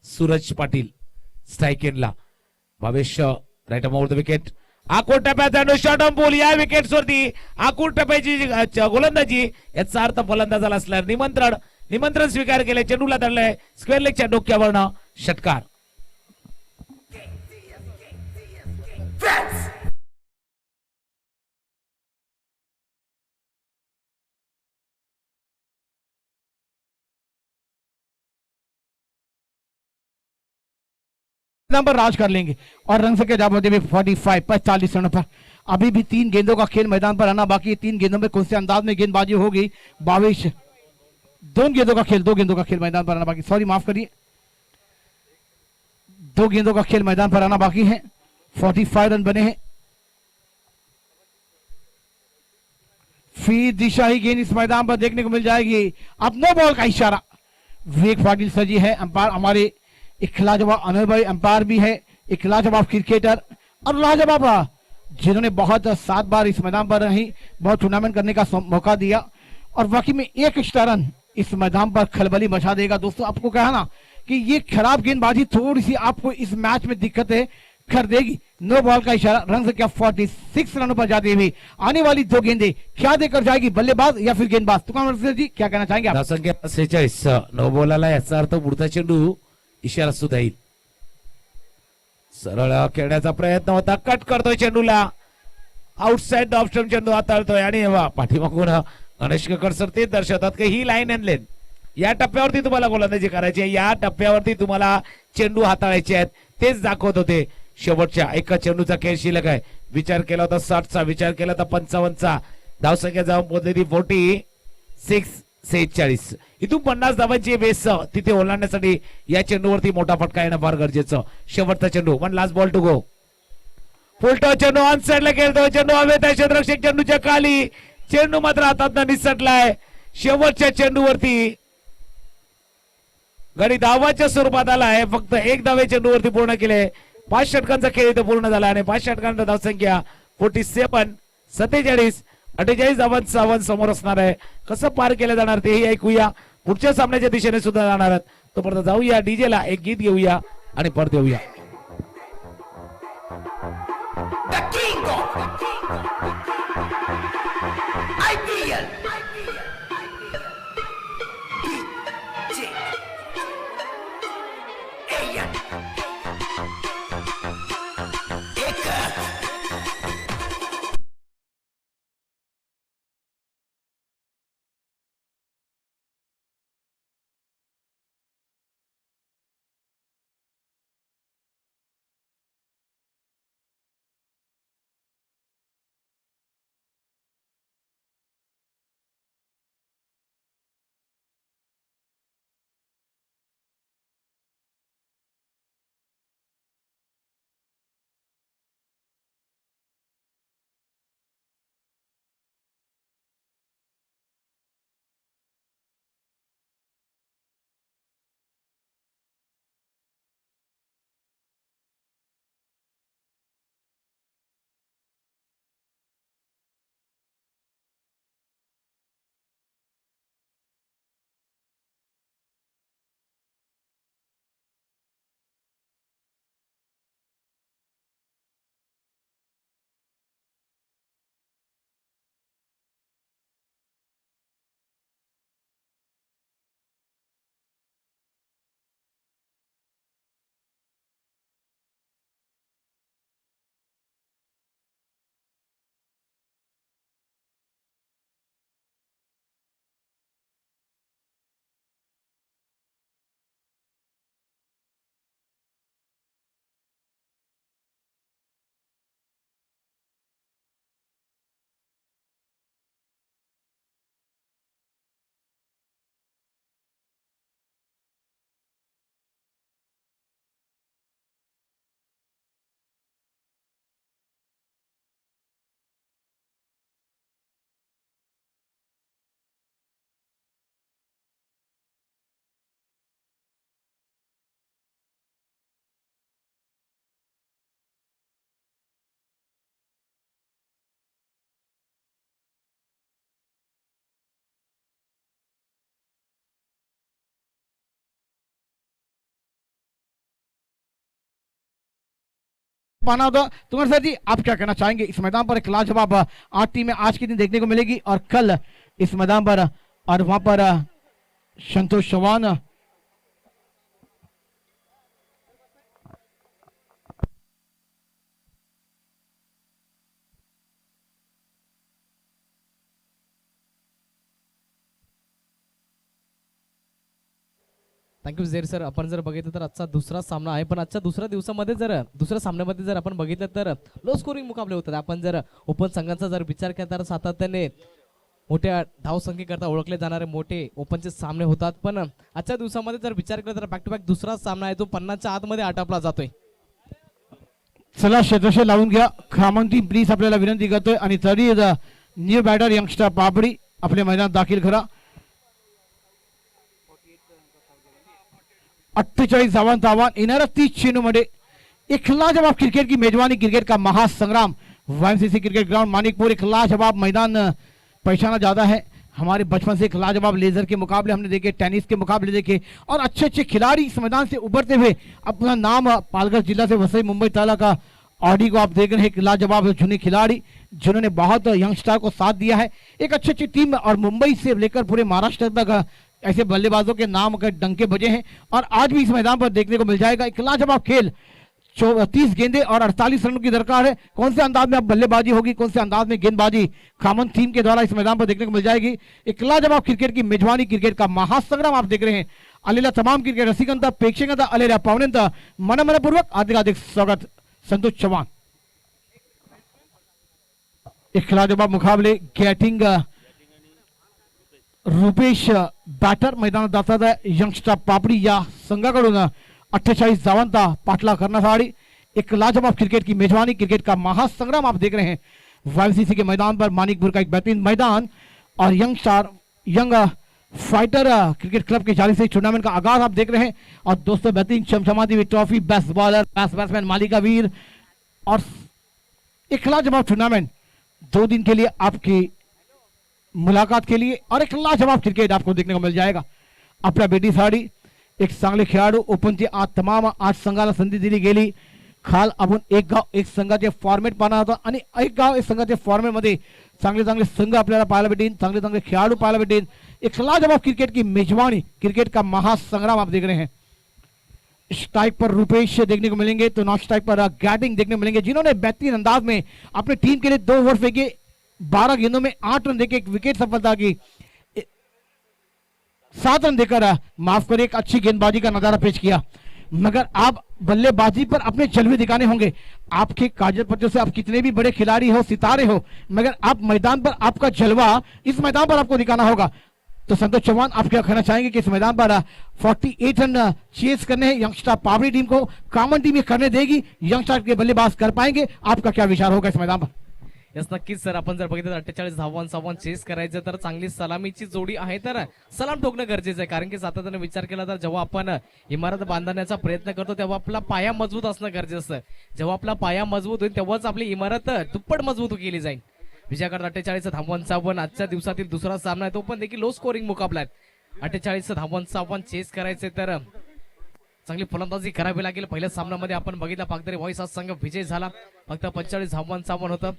सूरज पाटील स्ट्राईक एंडला। Bhavesh right over the wicket. आकुर टप्प्याचा शॉट ऑन बॉल या विकेट्स वरती आकुर टप्प्याची गोलंदाजी याचा अर्थ फलंदाजाला असल्यावर निमंत्रण स्वीकार केले, चेंडूला धरलंय स्क्वेअर लेगच्या डोक्यावरनं षटकार। नंबर राज कर लेंगे और रन संख्या जा पहुंचे 45 रनों पर। अभी भी 3 गेंदों का खेल मैदान पर आना बाकी है। 3 गेंदों में कौन से अंदाज में गेंदबाजी होगी? 22 2 गेंदों का खेल मैदान पर आना बाकी, सॉरी माफ करिए, 2 गेंदों का खेल मैदान पर आना बाकी है। 45 रन बने हैं। फिर दिशाही गेंद इस मैदान पर देखने को मिल जाएगी। अब नो बॉल का इशारा। विवेक पाटिल सजी है अंपायर, हमारे एक लाजवाब अनुभवी अंपायर भी है, एक लाजवाब क्रिकेटर और लाजवाब जिन्होंने बहुत 7 बार इस मैदान पर रही, बहुत टूर्नामेंट करने का मौका दिया और वाकई में एक एक्स्ट्रा रन इस मैदान पर खलबली मचा देगा। दोस्तों आपको कहना कि ये खराब गेंदबाजी थोड़ी सी आपको इस मैच में दिक्कतें कर देगी। नो बॉल का इशारा। रन संख्या 46 रनों पर जाती हुई आने वाली 2 गेंदें क्या देकर जाएगी, बल्लेबाज या फिर गेंदबाज? तुकान जी क्या कहना चाहेंगे आप? संख्या 46 नो बॉलला याचा अर्थ पुढचा चेंडू इशारा सुद्धा येईल। सरळ खेळण्याचा प्रयत्न होता, कट करतोय चेंडूला, आउटसाइड ऑफ स्टंप चेंडू हाताळतोय आणि पाठीमागून गणेश कक्कड सर ते दर्शवतात की ही लाईन अँड लेन या टप्प्यावरती तुम्हाला गोलंदाजी करायची आहे, या टप्प्यावरती तुम्हाला चेंडू हाताळायचे आहेत, तेच दाखवत होते। शेवटच्या एका चेंडूचा खेळ शिल्लक आहे। विचार केला होता 60चा, विचार केला होता 55चा, धावसंख्या जाऊन पोहोचली 46 इथून 50 धावांची बेस तिथे ओलांडण्यासाठी या चेंडूवरती मोठा फटका येणं फार गरजेचं। शेवटचा चेंडू, one last ball to go. फुलटो चेंडू ऑन साइडला खेळतो, चेंडू हवेत आहे, क्षेत्ररक्षक चेंडूच्या खाली, चेंडू मात्र हातातनं निसटलाय। शेवटच्या चेंडूवरती गडी धावाच्या स्वरूपात आलाय, फक्त 1 धावे चेंडूवरती पूर्ण केले। 5 षटकांचा खेळ इथे पूर्ण झाला आणि 5 षटकांचा धावसंख्या 47 47 48 धावांचं समोर असणार आहे. कसं पार केलं जाणार तेही ऐकूया. पुढच्या सामन्याच्या दिशेने सुद्धा जाणार आहेत. तोपर्यंत जाऊया डीजे ला एक गीत घेऊया आणि परत येऊया. The king of IPL. DJ Ayan. Eka. पाना होता। तुम्हारे सर जी आप क्या कहना चाहेंगे? इस मैदान पर एक लाजवाब 8 टीमें आज के दिन देखने को मिलेगी और कल इस मैदान पर और वहां पर संतोष चौहान थँक्यू झेर सर. आपण जर बघितलं तर आजचा दुसरा सामना आहे, पण आजच्या दुसऱ्या दिवसामध्ये दुसऱ्या सामन्यामध्ये जर आपण बघितलं तर लो स्कोरिंग मुकाबले होतात. आपण जर ओपन संघांचा जर विचार केला तर सातत्याने मोठ्या धावसंख्येकरता ओळखले जाणारे मोठे ओपनचे सामने होतात, पण आजच्या दिवसामध्ये जर विचार केला तर बॅक टू बॅक दुसरा सामना आहे जो 50च्या आतमध्ये आटापला जातोय. चला क्षेत्रशे लावून घ्या. खामंती प्लीज आपल्याला विनंती करतोय आणि तरी न्यू बॅटर यंगस्टर पापडी आपले मैदान दाखल करा. 48 धावांचं आव्हान येणाऱ्या 30 चेंडूमध्ये एक लाजवाब क्रिकेट की मेजबानी, क्रिकेट का महासंग्राम वाईएमसीसी क्रिकेट ग्राउंड मानिकपुर. एक लाजवाब मैदान पहचाना जाता है. हमारे बचपन से एक लाजवाब लेजर के मुकाबले हमने देखे, टेनिस के मुकाबले देखे और अच्छे अच्छे खिलाड़ी इस मैदान से उभरते हुए अपना नाम पालघर जिला से वसई मुंबई ताला का ऑडी को आप देख रहे हैं. एक लाजवाब जुने खिलाड़ी जिन्होंने बहुत यंगस्टर को साथ दिया है. एक अच्छी अच्छी टीम और मुंबई से लेकर पूरे महाराष्ट्र तक ऐसे बल्लेबाजों के नाम के डंके बजे हैं और आज भी इस मैदान पर देखने को मिल जाएगा. एक लाजवाब खेल, 30 गेंदे और 48 रनों की दरकार है. कौन से अंदाज में अब बल्लेबाजी होगी, कौन से अंदाज में गेंदबाजी खामन थीम के द्वारा इस मैदान पर देखने को मिल जाएगी. एक लाजवाब क्रिकेट की मेजबानी, क्रिकेट का महासंग्राम आप देख रहे हैं. आलेल्या तमाम क्रिकेट रसिकांचा, प्रेक्षकांचा, आलेल्या पाहुण्यांचा मनपूर्वक हार्दिक स्वागत. संतोष चव्हाण. एक लाजवाब मुकाबले गॅटिंग रुपेश बॅटर मैदानात जातात आहे. यंगस्टर पापडी या संघाकडून 48 धावांचा पाठलाग करण्यासाठी एक लाजवाब क्रिकेट की मेजबानी, क्रिकेट का महासंग्राम आप देख रहे हैं. वाईएमसीसी के मैदान पर मानिकपुर का एक बेहतरीन मैदान और यंग फाइटर क्रिकेट क्लब के जारी से टूर्नामेंट का आगाज आप देख रहे हैं. और दोस्तों बेहतरीन चमचमाती हुई trophy, best bowler, best batsman, मालिका वीर और एक लाजवाब टूर्नामेंट 2 दिन के लिए आपकी मुलाकात के लिए और एक लाजवाब क्रिकेट आपको देखने को मिल जाएगा. आपल्या भेटीसाठी एक चांगले खेळाडू ओपनची आज तमाम 8 संघाला संधी दिली गेली. काल आपण एक गाव एक संघाचे फॉर्मेट पाहणार होतो आणि एक गाव एक संघाचे फॉर्मेट मध्ये चांगले चांगले संघ आपल्याला पाहायला भेटेल, चांगले चांगले खेळाडू पाहायला भेटेल. एक लाजवाब क्रिकेट की मेजबानी, क्रिकेट का महासंग्राम आप देख रहे हैं. स्ट्राइक पर रुपेश देखने को मिलेंगे तो नॉन स्ट्राइक पर गैटिंग देखने को मिलेंगे, जिन्होंने बेहतरीन अंदाज में अपनी टीम के लिए 2 ओवर फेंके, 12 गेंदों में 8 रन देकर एक विकेट सफलता की, 7 रन देकर माफ करें एक अच्छी गेंदबाजी का नजारा पेश किया. मगर आप बल्लेबाजी पर अपने जलवे दिखाने होंगे. आपके कागज पत्रों से आप कितने भी बड़े खिलाड़ी हो, सितारे हो, मगर आप मैदान पर आपका जलवा इस मैदान पर आपको दिखाना होगा. तो संतोष चौहान आप क्या कहना चाहेंगे कि इस मैदान पर 48 रन चेस करने हैं यंगस्टर पावरी टीम को, कॉमन टीम ये करने देगी, यंगस्टर के बल्लेबाज कर पाएंगे? आपका क्या विचार होगा इस मैदान पर? यस नक्कीच सर. आपण जर बघितलं 48 धावांचा चेस करायचं तर चांगली सलामीची जोडी आहे, तर सलाम ठोकणं गरजेचं आहे. कारण की सातत्याने विचार केला तर जेव्हा आपण इमारत बांधण्याचा प्रयत्न करतो तेव्हा आपला पाया मजबूत असणं गरजेचं आहे. जेव्हा आपला पाया मजबूत होईल तेव्हाच आपली इमारत दुप्पट मजबूत केली जाईल. विजयाकडे 48 धावांचा आजच्या दिवसातील दुसरा सामना आहे, तो पण देखील लो स्कोरिंग मुकाबला आहे. 48 धावांचा चेस करायचे तर चांगली फलंदाजी करावी लागेल. पहिल्या सामन्यामध्ये आपण बघितलं पागदरी व्हॉइस हा संघ विजय झाला, फक्त 45 धावांचा होतं.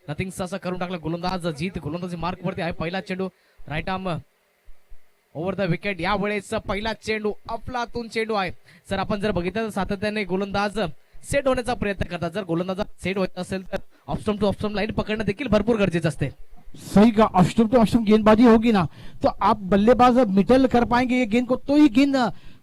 नथिंग असं करून टाकलं. गोलंदाज जीत गोलंदाजी मार्क वरती आहे. पहिला चेंडू right arm over the wicket. यावेळेस पहिला चेंडू अफलातून चेंडू आहे. जर आपण जर बघितलं तर सातत्याने गोलंदाज सेट होण्याचा प्रयत्न करतात. जर गोलंदाज सेट होत असेल तर ऑफस्टंप टू ऑफस्टंप लाईन पकडणं देखील भरपूर गरजेचं असते. सही का, ऑफस्टंप टू ऑफस्टंप गेंदबाजी होगी ना तो आप बल्लेबाज मिडल कर पाएंगे ये गेंद को, तो ही गेंद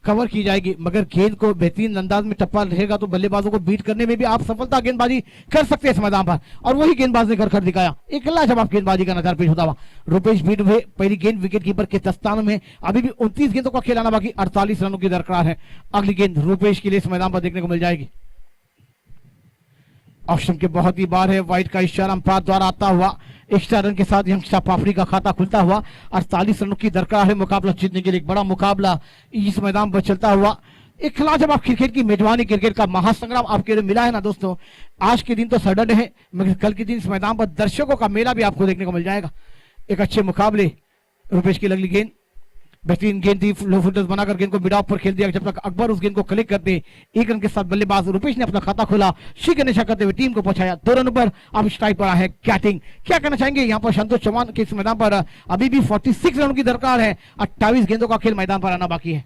कवर की जाएगी. मगर गेंद को बेहतरीन अंदाज में टप्पा रहेगा तो बल्लेबाजों को बीट करने में भी आप सफलता गेंदबाजी कर सकते हैं इस मैदान पर, और वही गेंदबाज ने कर दिखाया. एक लाजवाब गेंदबाजी का नजारा पेश होता हुआ. रुपेश बीट हुए. पहली गेंद विकेट कीपर के दस्ताने में. अभी भी 29 गेंदों का खेलाना बाकी, 48 रनों की दरकार है. अगली गेंद रुपेश के लिए इस मैदान पर देखने को मिल जाएगी. ऑप्शन के बहुत ही बार है. वाइट का इशारा अंपायर द्वारा आता हुआ. एक्स्ट्रा रन के साथ यंगस्टर पाफड़ी का खाता खुलता हुआ. 48 रनों की दरकार है मुकाबला जीतने के लिए. एक बड़ा मुकाबला इस मैदान पर चलता हुआ. एक लाजवाब क्रिकेट की मेजबानी, क्रिकेट का महासंग्राम आपके लिए मिला है ना दोस्तों. आज के दिन तो सडन है, मगर कल के दिन इस मैदान पर दर्शकों का मेला भी आपको देखने को मिल जाएगा. एक अच्छे मुकाबले. रुपेश की लगली गेंद, बेहतरीन गेंद थी. लो फुटर्स बनाकर गेंद को मिड ऑफ पर खेल दिया. जब तक अकबर उस गेंद को कलेक्ट करते, 1 रन के साथ बल्लेबाज रुपेश ने अपना खाता खोला. शी का नशा करते हुए टीम को पहुंचाया. 2 रनों पर अब स्ट्राइक पर है कैटिंग. क्या कहना चाहेंगे यहाँ पर संतोष चौहान के इस मैदान पर? अभी भी 46 रनों की दरकार है. 28 गेंदों का खेल मैदान पर आना बाकी है.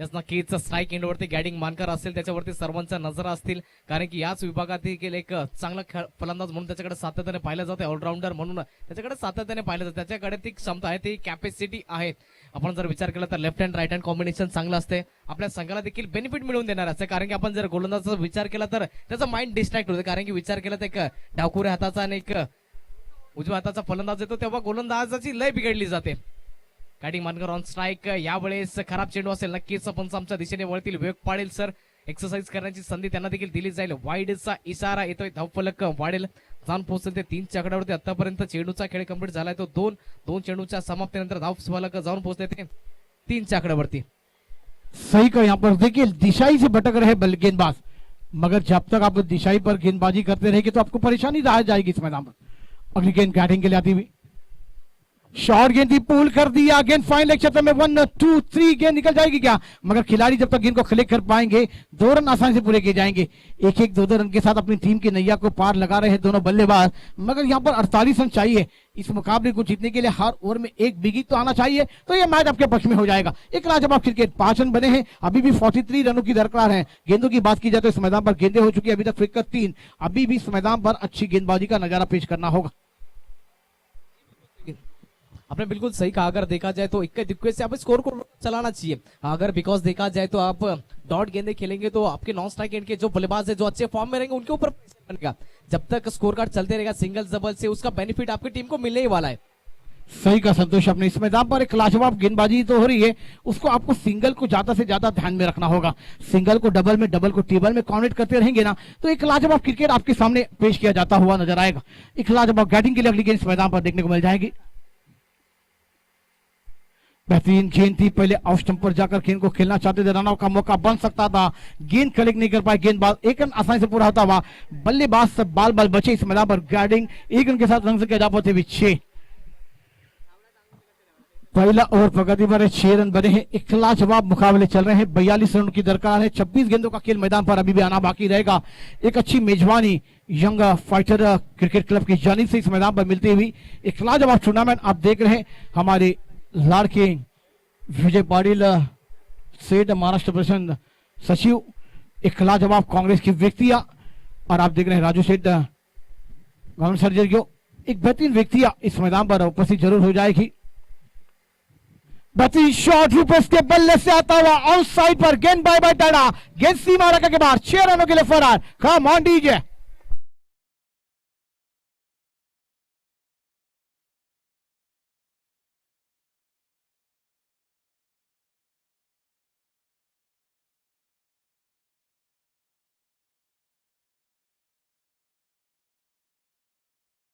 यस नक्कीच. स्ट्राईक एंडवरती गॅडिंग मानकर असेल त्याच्यावरती सर्वांच्या नजरा असतील, कारण की याच विभागातील एक चांगला फलंदाज म्हणून त्याच्याकडे सातत्याने पाहिलं जाते. ऑलराऊंडर म्हणून त्याच्याकडे सातत्याने पाहिलं जातं. त्याच्याकडे ती क्षमता आहे, ती कॅपॅसिटी आहे. आपण जर विचार केला तर left hand right hand combination चांगलं असते. आपल्या संघाला देखील बेनिफिट मिळवून देणार असते, कारण की आपण जर गोलंदाजाचा विचार केला तर त्याचा माइंड डिस्ट्रॅक्ट होते. कारण की विचार केला तर एक डावकुऱ्या हाताचा आणि एक उजव्या हाताचा फलंदाज येतो तेव्हा गोलंदाजाची लय बिघडली जाते. गॅडिंग मानकर ऑन स्ट्राईक. यावेळेस खराब चेंडू असेल, नक्कीच पंच आमच्या दिशेने वळतील, वेग पाडेल. सर एक्सरसाइज करण्याची संधी त्यांना देखील दिली जाईल. वाईडचा इशारा येतोय. धावफलक वाढेल, जाऊन पोहोचेल ते 3 च्या आकड्यावरती. आतापर्यंत चेंडूचा खेळ कंप्लीट झालाय तो 2 चेंडूच्या समाप्तीनंतर धावफलक जाऊन पोहोचले ते 3 च्या आकड्यावरती. सही का, यहाँ पर देखिए दिशाई से भटक रहे गेंदबाज, मगर जब तक आप दिशाई पर गेंदबाजी करते रहेंगे तो आपको परेशानी आ जाएगी इस मैदान पर. अगली गेंद बैटिंग के लिए आती हुई. शॉर्ट गेंद थी, पुल कर दिया. गेंद फाइनल क्षेत्र में 1 2 3 गेंद निकल जाएगी क्या? मगर खिलाड़ी जब तक गेंद को कलेक्ट कर पाएंगे 2 रन आसानी से पूरे किए जाएंगे. 1-1 2-2 रन के साथ अपनी टीम की नैया को पार लगा रहे हैं दोनों बल्लेबाज. मगर यहाँ पर 48 रन चाहिए इस मुकाबले को जीतने के लिए. हर ओवर में एक बिगी तो आना चाहिए, तो यह मैच आपके पक्ष में हो जाएगा. एक लाजवाब क्रिकेट. 5 रन बने हैं, अभी भी 43 रनों की दरकार है. गेंदों की बात की जाए तो इस मैदान पर गेंदें हो चुकी है अभी तक फिक्कर 3. अभी भी इस मैदान पर अच्छी गेंदबाजी का नजारा पेश करना होगा. आपने बिल्कुल सही कहा. अगर देखा जाए तो इक्के दुक्के से आप स्कोर को चलाना चाहिए. अगर बिकॉज देखा जाए तो आप डॉट गेंदे खेलेंगे तो आपके नॉन स्ट्राइक एंड के जो बल्लेबाज है जो अच्छे फॉर्म में रहेंगे उनके ऊपर बनेगा. जब तक स्कोर कार्ड चलते रहेगा सिंगल डबल से उसका बेनिफिट आपकी टीम को मिलने ही वाला है. सही का संतोष. अपने इस मैदान पर एक लाजवाब गेंदबाजी तो हो रही है, उसको आपको सिंगल को ज्यादा से ज्यादा ध्यान में रखना होगा. सिंगल को डबल में, डबल को ट्रिबल में कॉन्वर्ट करते रहेंगे ना तो एक लाजवाब क्रिकेट आपके सामने पेश किया जाता हुआ नजर आएगा. एक लाजवाब बैटिंग के लिए अगली गेंद इस मैदान पर देखने को मिल जाएगी. बेहतरीन गेंद थी, पहले ऑफ स्टंप पर जाकर गेंद को खेलना चाहते थे, रन आउट का मौका बन सकता था, गेंद कलेक्ट नहीं कर पाए गेंदबाज, एक रन आसानी से पूरा होता हुआ बल्लेबाज सब बाल बाल बचे इस मैदान पर, गार्डिंग एक रन के साथ रन से किया जाते हुए 6। पहला ओवर प्रगति पर 6 रन बने हैं, एक लाजवाब मुकाबले चल रहे हैं, 42 रन की दरकार है, 26 गेंदों का खेल मैदान पर अभी भी आना बाकी रहेगा। एक अच्छी मेजबानी यंग फाइटर क्रिकेट क्लब की जानिब से इस मैदान पर मिलती हुई एक लाजवाब टूर्नामेंट आप देख रहे हैं। हमारे लाड़के विजय पाटिल सेठ महाराष्ट्र प्रशासन सचिव, एक लाजवाब कांग्रेस की व्यक्तियां, और आप देख रहे हैं राजू सेठ गवर्नमेंट सर्जरी, एक बेहतरीन व्यक्तियां इस मैदान पर उपस्थित जरूर हो जाएगी। बेहतरीन शॉट रूपेश के बल्ले से आता हुआ ऑन साइड पर गेंद बाय बाय टाड़ा, गेंद सीमा रेखा के बाहर, 6 रनों के लिए फरार। Come on DJ.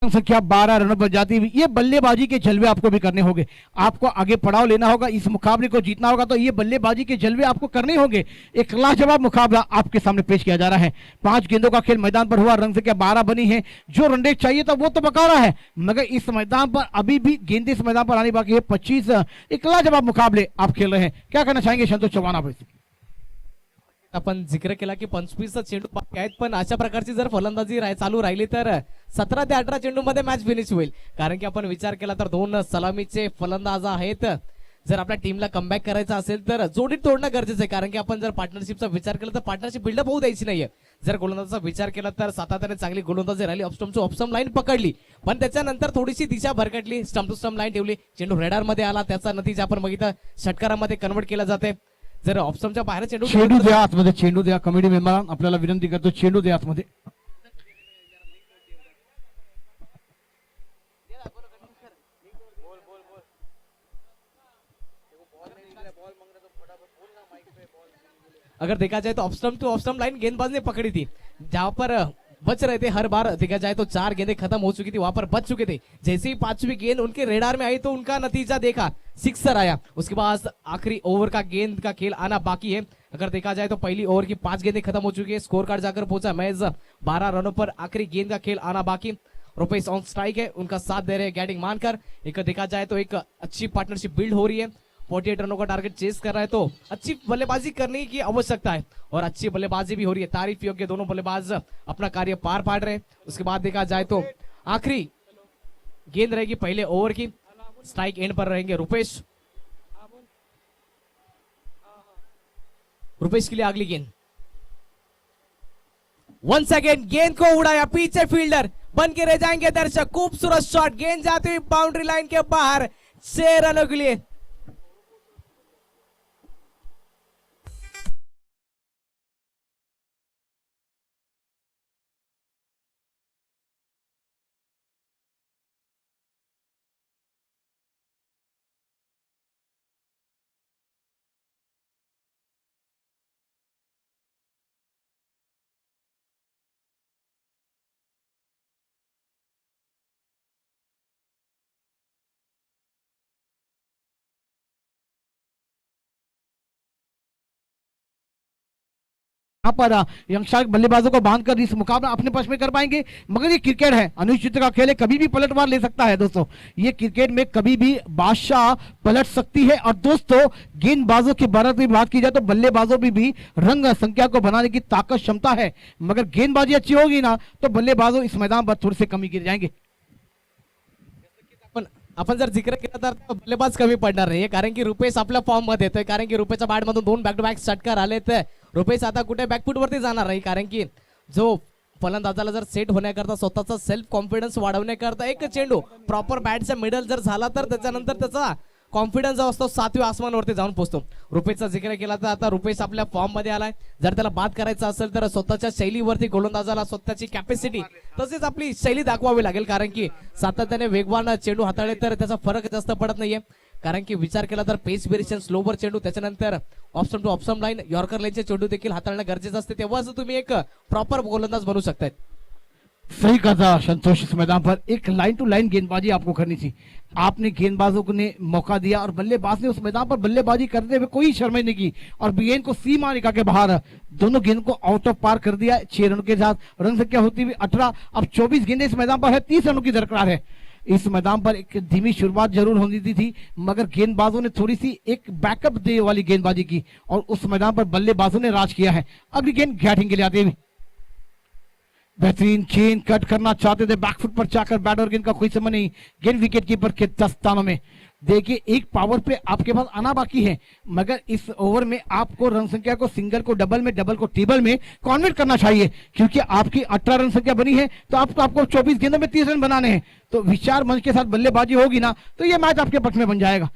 संख्या 12 रनों पर जाती हुई, ये बल्लेबाजी के जलवे आपको भी करने होंगे, आपको आगे पड़ाव लेना होगा, इस मुकाबले को जीतना होगा, तो ये बल्लेबाजी के जलवे आपको करने होंगे। एक लाजवाब मुकाबला आपके सामने पेश किया जा रहा है। 5 गेंदों का खेल मैदान पर हुआ, रन संख्या 12 बनी है, जो रन रेट चाहिए था वो तो बका रहा है, मगर इस मैदान पर अभी भी गेंदें इस मैदान पर आनी बाकी है। 25 एक लाजवाब मुकाबले आप खेल रहे हैं, क्या कहना चाहेंगे संतोष चौहान आप? आपण जिक्र केला की 25 चेंडू बाकी आहेत, पण अशा प्रकारची जर फलंदाजी चालू राहिली तर 17 ते 18 चेंडूमध्ये मॅच फिनिश होईल, कारण की आपण विचार केला तर 2 सलामीचे फलंदाज आहेत। जर आपल्या टीमला कमबॅक करायचा असेल तर जोडी तोडणं गरजेचं आहे, कारण की आपण जर पार्टनरशिपचा विचार केला तर पार्टनरशिप बिल्डअप होऊ द्यायची नाहीये। जर गोलंदाजाचा विचार केला तर सातत्याने चांगली गोलंदाजी राहिली, ऑफस्टम्पची ऑफस्टम्प लाईन पकडली, पण त्याच्यानंतर थोडीशी दिशा भरकटली, स्टंप टू स्टंप लाईन ठेवली, चेंडू रेडार मध्ये आला, त्याचा नतीजा आपण बघितला षटकारामध्ये कन्वर्ट केला जाते। जर ऑप्शनच्या बाहेर चेंडू द्या आतमध्ये, चेंडू द्या, कमिटी मेंबर आपल्याला विनंती करतो, चेंडू द्या आतमध्ये। अगर देखा जाए तो ऑफस्टम्प टू ऑफस्टम्प लाइन गेंदबाज ने पकड़ी थी, जहां पर बच रहे थे, हर बार देखा जाए तो 4 गेंदें खत्म हो चुकी थी, वहां पर बच चुके थे। जैसे ही 5वीं गेंद उनके रेडार में आई तो उनका नतीजा देखा, सिक्सर आया। उसके बाद आखिरी ओवर का गेंद का खेल आना बाकी है। अगर देखा जाए तो पहली ओवर की 5 गेंदें खत्म हो चुकी है, स्कोर कार्ड जाकर पहुंचा मैच 12 रनों पर, आखिरी गेंद का खेल आना बाकी। रुपेश ऑन स्ट्राइक है, उनका साथ दे रहे हैं गैटिंग मानकर। एक देखा जाए तो एक अच्छी पार्टनरशिप बिल्ड हो रही है, 48 रनों का टारगेट चेस कर रहा है, तो अच्छी बल्लेबाजी करने की आवश्यकता है और अच्छी बल्लेबाजी भी हो रही है। तारीफ योग्य दोनों बल्लेबाज अपना कार्य पार पाड़ रहे हैं। उसके बाद देखा जाए तो आखिरी गेंद रहेगी पहले ओवर की, स्ट्राइक एंड पर रहेंगे रुपेश। रुपेश के लिए अगली गेंद, वन सेकेंड, गेंद को उड़ाया, पीछे फील्डर बन के रह जाएंगे दर्शक। खूबसूरत शॉट, गेंद जाती हुई बाउंड्री लाइन के बाहर, 6 रनों के लिए। यहाँ पर यंगस्टर बल्लेबाजों को बांधकर इस मुकाबला अपने पक्ष में कर पाएंगे, मगर ये क्रिकेट है, अनिश्चित का खेल है, कभी भी पलटवार ले सकता है दोस्तों। ये क्रिकेट में कभी भी बादशाह पलट सकती है। और दोस्तों गेंदबाजों की बात की जाए तो बल्लेबाजों भी रंग संख्या को बनाने की ताकत क्षमता है, मगर गेंदबाजी अच्छी होगी ना तो बल्लेबाजों इस मैदान पर थोड़े से कमी गिर जाएंगे। आपण जर जिक्र केला तर बल्लेबाज कमी पडणार नाही, कारण की रुपेश आपल्या फॉर्म मध्ये येतोय, कारण की रुपेशच्या बॅट मधून 2 बॅक टू बॅक षटकार आले, तर रुपेश आता कुठे बॅकफूट वरती जाणार नाही, कारण की जो फलंदाजाला जर सेट होण्याकरता स्वतःचा सेल्फ कॉन्फिडन्स वाढवण्याकरता एक चेंडू प्रॉपर बॅटच्या मिडल जर झाला तर त्याच्यानंतर त्याचा कॉन्फिडन्स जो असतो 7व्या आसमानावरती जाऊन पोहोचतो। रुपेशचा जिक्र केला तर आता रुपेश आपल्या फॉर्म मध्ये आलाय, जर त्याला बाद करायचं असेल तर स्वतःच्या शैलीवरती गोलंदाजाला स्वतःची कॅपॅसिटी तसेच आपली शैली दाखवावी लागेल, कारण की सातत्याने वेगवान चेंडू हाताळले तर त्याचा फरक जास्त पडत नाहीये। कारण की विचार केला तर पेस व्हेरिएशन, स्लोवर चेंडू, त्याच्यानंतर option to option line, yorker लाईनचे चेंडू देखील हाताळणं गरजेचं असते, तेव्हाच तुम्ही एक प्रॉपर गोलंदाज बनू शकताय। सही कहा था संतोष, इस मैदान पर एक लाइन टू लाइन गेंदबाजी आपको करनी थी। आपने गेंदबाजों को ने मौका दिया और बल्लेबाज ने उस मैदान पर बल्लेबाजी करते हुए कोई शर्म नहीं की और गेंद को सीमा रेखा के बाहर दोनों गेंद को आउट ऑफ पार कर दिया 6 रनों के साथ। रन संख्या होती हुई 18। अब 24 गेंदें इस मैदान पर है, 30 रनों की दरकार है। इस मैदान पर एक धीमी शुरुआत जरूर होनी थी मगर गेंदबाजों ने थोड़ी सी एक बैकअप दे वाली गेंदबाजी की और उस मैदान पर बल्लेबाजों ने राज किया है। अगली गेंद बैटिंग के लिए आते हुए बेहतरीन गेंद कट करना चाहते थे, बैकफुट पर जाकर बैट और गेंद का कोई समय नहीं। गेंद विकेट कीपर के दस्तानों में। देखिए एक पावर पे आपके पास आना बाकी है मगर इस ओवर में आपको रन संख्या को सिंगल को डबल में, डबल को ट्रिपल में कन्वर्ट करना चाहिए क्योंकि आपकी 18 रन संख्या बनी है तो आपको 24 गेंदों में 30 रन बनाने हैं। तो विचार मंच के साथ बल्लेबाजी होगी ना तो यह मैच आपके पक्ष में बन जाएगा।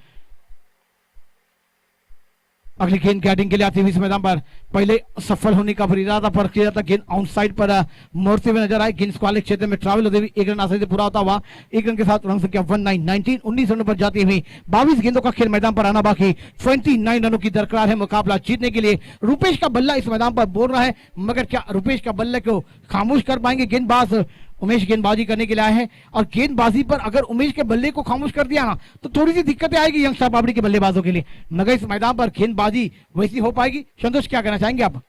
अगली गेंद बैटिंग के लिए आती हुई इस मैदान पर पहले सफल होने का इरादा पर किया था, गेंद ऑन साइड पर मोड़ते हुए नजर आए। गेंद स्क्वालिक क्षेत्र में ट्रैवल होते हुए 1 रन आसानी से पूरा होता हुआ 1 रन के साथ रन संख्या 19 रनों पर जाती हुई 22 गेंदों का खेल मैदान पर आना बाकी। 29 रनों की दरकार है मुकाबला जीतने के लिए। रुपेश का बल्ला इस मैदान पर बोल रहा है मगर क्या रुपेश का बल्ले को खामोश कर पाएंगे? गेंदबाज उमेश गेंदबाजी करने के लिए आए हैं और गेंदबाजी पर अगर उमेश के बल्ले को खामोश कर दिया ना तो थोड़ी सी दिक्कतें आएगी यंगस्टर बाबड़ी के बल्लेबाजों के लिए मगर इस मैदान पर गेंदबाजी वैसी हो पाएगी। संतोष क्या कहना चाहेंगे आप?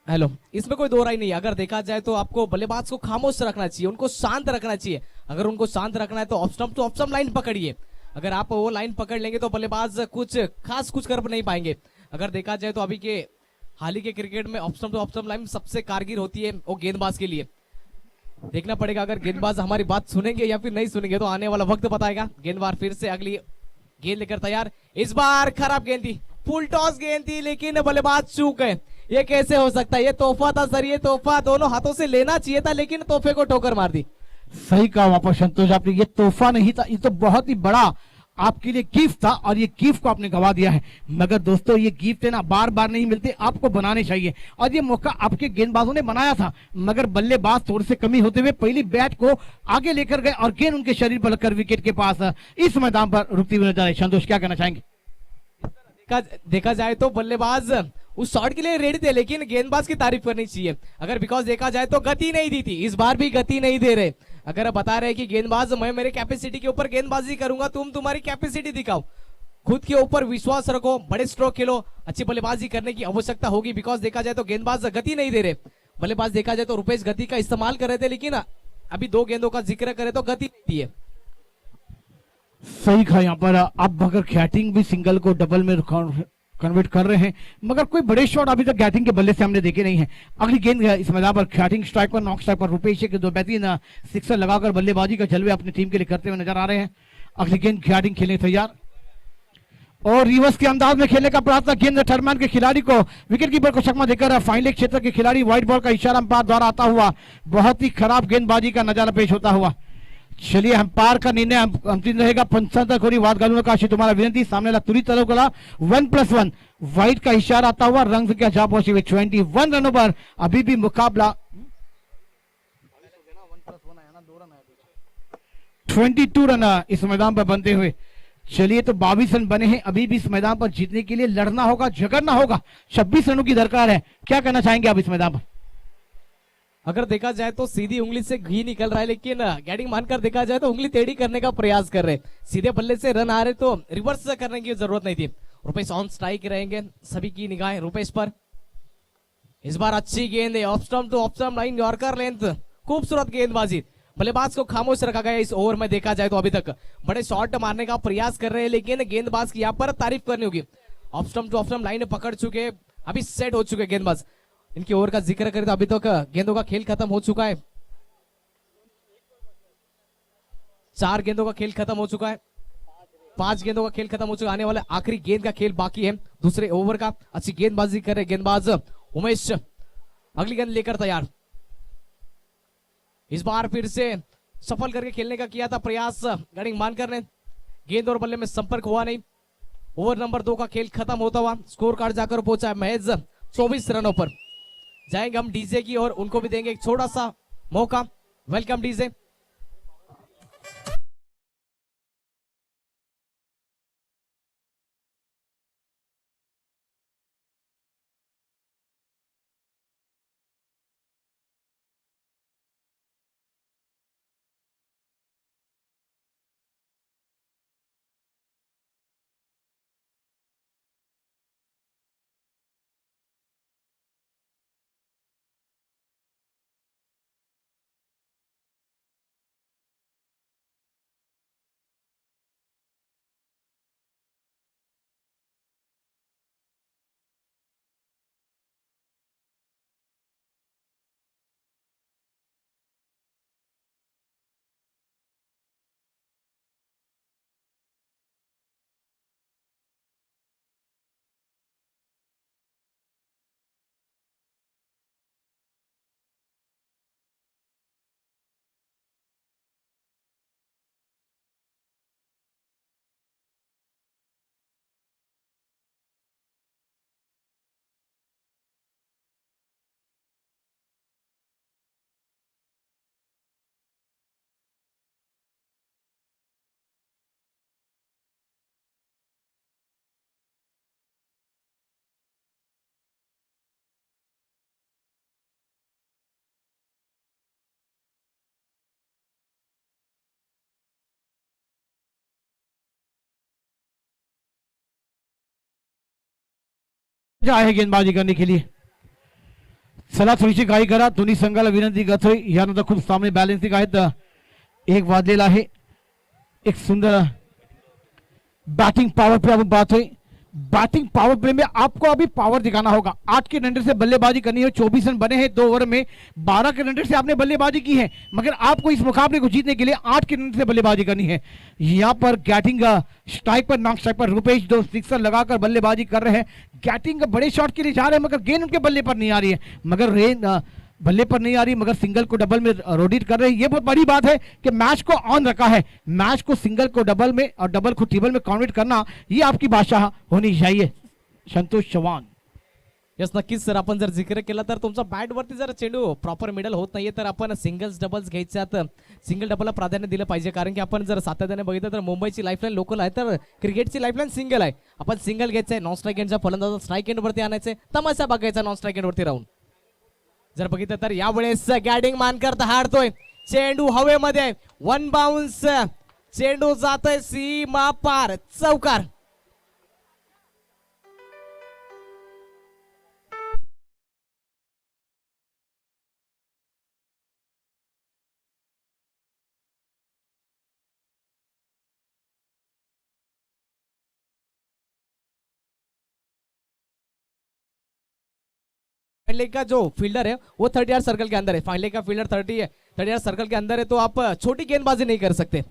हेलो, इसमें कोई दो राय नहीं। अगर देखा जाए तो आपको बल्लेबाज को खामोश रखना चाहिए, उनको शांत रखना चाहिए। अगर उनको शांत रखना है तो off stump two off stump line पकड़िए। अगर आप वो लाइन पकड़ लेंगे तो बल्लेबाज कुछ खास कुछ कर नहीं पाएंगे। अगर देखा जाए तो अभी के हाल ही के क्रिकेट में off stump two off stump line सबसे कारगर होती है वो गेंदबाज के लिए। देखना पड़ेगा अगर गेंदबाज हमारी बात सुनेंगे या फिर नहीं सुनेंगे तो आने वाला वक्त बताएगा। गेंदबाज फिर से अगली गेंद लेकर तैयार। इस बार खराब गेंद थी, फुल टॉस गेंद थी लेकिन बल्लेबाज चूक गए। ये कैसे हो सकता है? ये तोहफा था सर, ये तोहफा दोनों हाथों से लेना चाहिए था लेकिन तोहफे को ठोकर मार दी। सही कहा वापस संतोष आपने, ये तोहफा नहीं था, ये तो बहुत ही बड़ा आपके लिए गिफ्ट था और ये गिफ्ट को आपने गवा दिया है। मगर दोस्तों ये गिफ्ट है ना बार बार नहीं मिलते, आपको बनाने चाहिए और ये मौका आपके गेंदबाजों ने बनाया था मगर बल्लेबाज थोड़े से कमी होते हुए पहली बैट को आगे लेकर गए और गेंद उनके शरीर पर लगकर विकेट के पास इस मैदान पर रुकती हुई नजर आई। संतोष क्या कहना चाहेंगे? देखा जाए तो बल्लेबाज उस शॉट के लिए रेडी थे लेकिन गेंदबाज की तारीफ करनी चाहिए। अगर बिकॉज देखा जाए तो गति नहीं दी थी, इस बार भी गति नहीं दे रहे। अगर आप बता रहे कि गेंदबाज मैं मेरे कैपेसिटी के ऊपर गेंदबाजी करूंगा, तुम तुम्हारी कैपेसिटी दिखाओ, खुद के ऊपर विश्वास रखो, बड़े स्ट्रोक खेलो, अच्छी बल्लेबाजी करने की आवश्यकता होगी। बिकॉज देखा जाए तो गेंदबाज गति नहीं दे रहे। बल्लेबाज देखा जाए तो रुपेश गति का इस्तेमाल कर रहे थे लेकिन अभी 2 गेंदों का जिक्र करें तो गति नहीं दी है। सही कहा, यहाँ पर अब अगर बैटिंग भी सिंगल को डबल में कन्वर्ट कर रहे हैं मगर कोई बड़े शॉट अभी तक बैटिंग के बल्ले से हमने देखे नहीं है। अगली गेंद इस मैदान पर बैटिंग स्ट्राइक पर, नॉक स्ट्राइक पर रुपेश के 2 बेहतरीन सिक्सर लगाकर बल्लेबाजी का जलवे अपनी टीम के लिए करते हुए नजर आ रहे हैं। अगली गेंद बैटिंग खेलने तैयार और रिवर्स के अंदाज में खेलने का प्रयास था। गेंद टर्मैन के खिलाड़ी को विकेट कीपर को चकमा देकर फाइन लेग क्षेत्र के खिलाड़ी व्हाइट बॉल का इशारा अंपायर द्वारा आता हुआ बहुत ही खराब गेंदबाजी का नजारा पेश होता हुआ। चलिए अंपायर का निर्णय अंतिम रहेगा। पंचायत खोरी वाद गालू का तुम्हारा विनंती सामने तुरी तरह कला 1+1 व्हाइट का इशारा आता हुआ रंग क्या जा पहुंचे हुए 21 रनों पर अभी भी मुकाबला 22 रन इस मैदान पर बनते हुए। चलिए तो 22 रन बने हैं, अभी भी इस मैदान पर जीतने के लिए लड़ना होगा, झगड़ना होगा। 26 रनों की दरकार है। क्या कहना चाहेंगे आप इस मैदान पर? अगर देखा जाए तो सीधी उंगली से घी निकल रहा है लेकिन गैटिंग मानकर देखा जाए तो उंगली टेढ़ी करने का प्रयास कर रहे। सीधे बल्ले से रन आ रहे तो रिवर्स करने की जरूरत नहीं थी। रुपेश ऑन स्ट्राइक रहेंगे, सभी की निगाहें रुपेश पर। इस बार अच्छी गेंद है, off stump two off stump line, yorker length, खूबसूरत गेंदबाजी। बल्लेबाज को खामोश रखा गया इस ओवर में। देखा जाए तो अभी तक बड़े शॉट मारने का प्रयास कर रहे हैं लेकिन गेंदबाज की यहाँ पर तारीफ करनी होगी। Off stump two off stump line पकड़ चुके, अभी सेट हो चुके गेंदबाज। इनकी ओवर का जिक्र करें तो अभी तक गेंदों का खेल खत्म हो चुका है। 4 गेंदों का खेल खत्म हो चुका है, 5 गेंदों का खेल खत्म हो चुका है। आने वाला आखिरी गेंद का खेल बाकी है दूसरे ओवर का। अच्छी गेंदबाजी करे गेंदबाज उमेश। अगली गेंद लेकर तैयार। इस बार फिर से सफल करके खेलने का किया था प्रयास गैटिंग मानकर ने। गेंद और बल्ले में संपर्क हुआ नहीं। ओवर नंबर 2 का खेल खत्म होता हुआ स्कोर कार्ड जाकर पहुंचा है महज 24 रनों पर। जाएंगे हम डीजे की और उनको भी देंगे एक छोटा सा मौका। Welcome DJ. जे आहे गेंदबाजी करने के लिए. चला थोडीशी घाई करा. दोन्ही संघाला विनंती करतोय. यानंतर खूप सामने बॅलन्सिंग आहेत. एक वाजलेला आहे. एक सुंदर बैटिंग पावर प्ले अपन पाहतोय. बैटिंग पावर प्ले में आपको अभी पावर दिखाना होगा. 8 के रन से बल्लेबाजी करनी है. 24 रन बने हैं 2 ओवर में. 12 के रन से आपने बल्लेबाजी की है, मगर आपको इस मुकाबले को जीतने के लिए 8 के रन से बल्लेबाजी करनी है. यहाँ पर गैटिंग स्ट्राइक पर, नॉन स्ट्राइक पर रुपेश 2 सिक्सर लगाकर बल्लेबाजी कर रहे हैं. गैटिंग बड़े शॉट के लिए जा रहे हैं, मगर गेंद उनके बल्ले पर नहीं आ रही है. मगर रेन बल्ले पर नहीं आ रही, मगर सिंगल को डबल में रोटेट कर रहे हैं. ये बहुत बड़ी बात है कि मैच को ऑन रखा है. मैच को सिंगल को डबल में और डबल को ट्रिपल में कन्वर्ट करना, ये आपकी भाषा होनी चाहिए. संतोष चव्हाण. यस, नक्कीच सर. आपण जर जिक्र केला तर तुमचा बॅट वरती जर चेंडू प्रॉपर मिडल होत नाहीये तर आपण सिंगल्स डबल्स घ्यायच्यात. सिंगल डबलला प्राधान्य दिलं पाहिजे, कारण की आपण जर सातत्याने बघितलं तर मुंबईची लाईफलाईन लोकल आहे, तर क्रिकेटची लाईफलाईन सिंगल आहे. आपण सिंगल घ्यायचंय. नॉन स्ट्राईक एंडचा फलंदाज स्ट्राईक एंड वरती आणायचंय. तमाशा बघायचा नॉन स्ट्राईक एंड वरती राहून. जर बघितलं तर यावेळेस गॅडिंग मानकरता हाडतोय. चेंडू हवेमध्ये, 1 बाउन्स. चेंडू जातोय सीमा पार, चौकार. फाइनली का जो फील्डर है वो 30 यार्ड सर्कल के अंदर है. फाइनली का फील्डर 30 यार्ड सर्कल के अंदर है, तो आप छोटी गेंदबाजी नहीं कर सकते.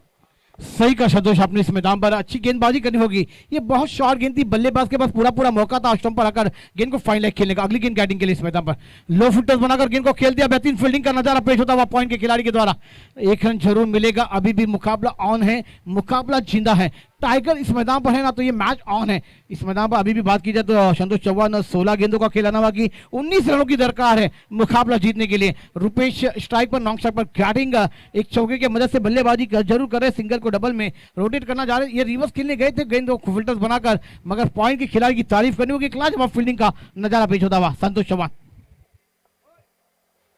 सही का संतोष. आपने इस मैदान पर अच्छी गेंदबाजी करनी होगी. ये बहुत शॉर्ट गेंद थी. बल्लेबाज के पास पूरा पूरा मौका था स्टंप पर आकर गेंद को फाइन लेग खेलने का. अगली गेंद बैटिंग के लिए इस मैदान पर लो फुट टच बनाकर गेंद को खेल दिया. बेहतरीन फील्डिंग का नजारा पेश होता हुआ पॉइंट के खिलाड़ी के द्वारा. 1 रन जरूर मिलेगा. अभी भी मुकाबला ऑन है, मुकाबला जिंदा है. टाइगर इस मैदान पर है ना, तो ये मैच ऑन है. इस मैदान पर अभी भी बात की जाए तो संतोष चौहान 16 गेंदों का खेलाना बाकी, 19 रनों की दरकार है मुकाबला जीतने के लिए. रुपेश स्ट्राइक पर, नॉन स्ट्राइक पर बैटिंग एक चौके की मदद से बल्लेबाजी जरूर कर रहे. सिंगल को डबल में रोटेट करना जा रहे. ये रिवर्स खेलने गए थे गेंद को फिल्टर्स बनाकर, मगर पॉइंट के खिलाड़ी की तारीफ करनी होगी. लाजवाब फील्डिंग का नजारा पेश होता हुआ संतोष चौहान.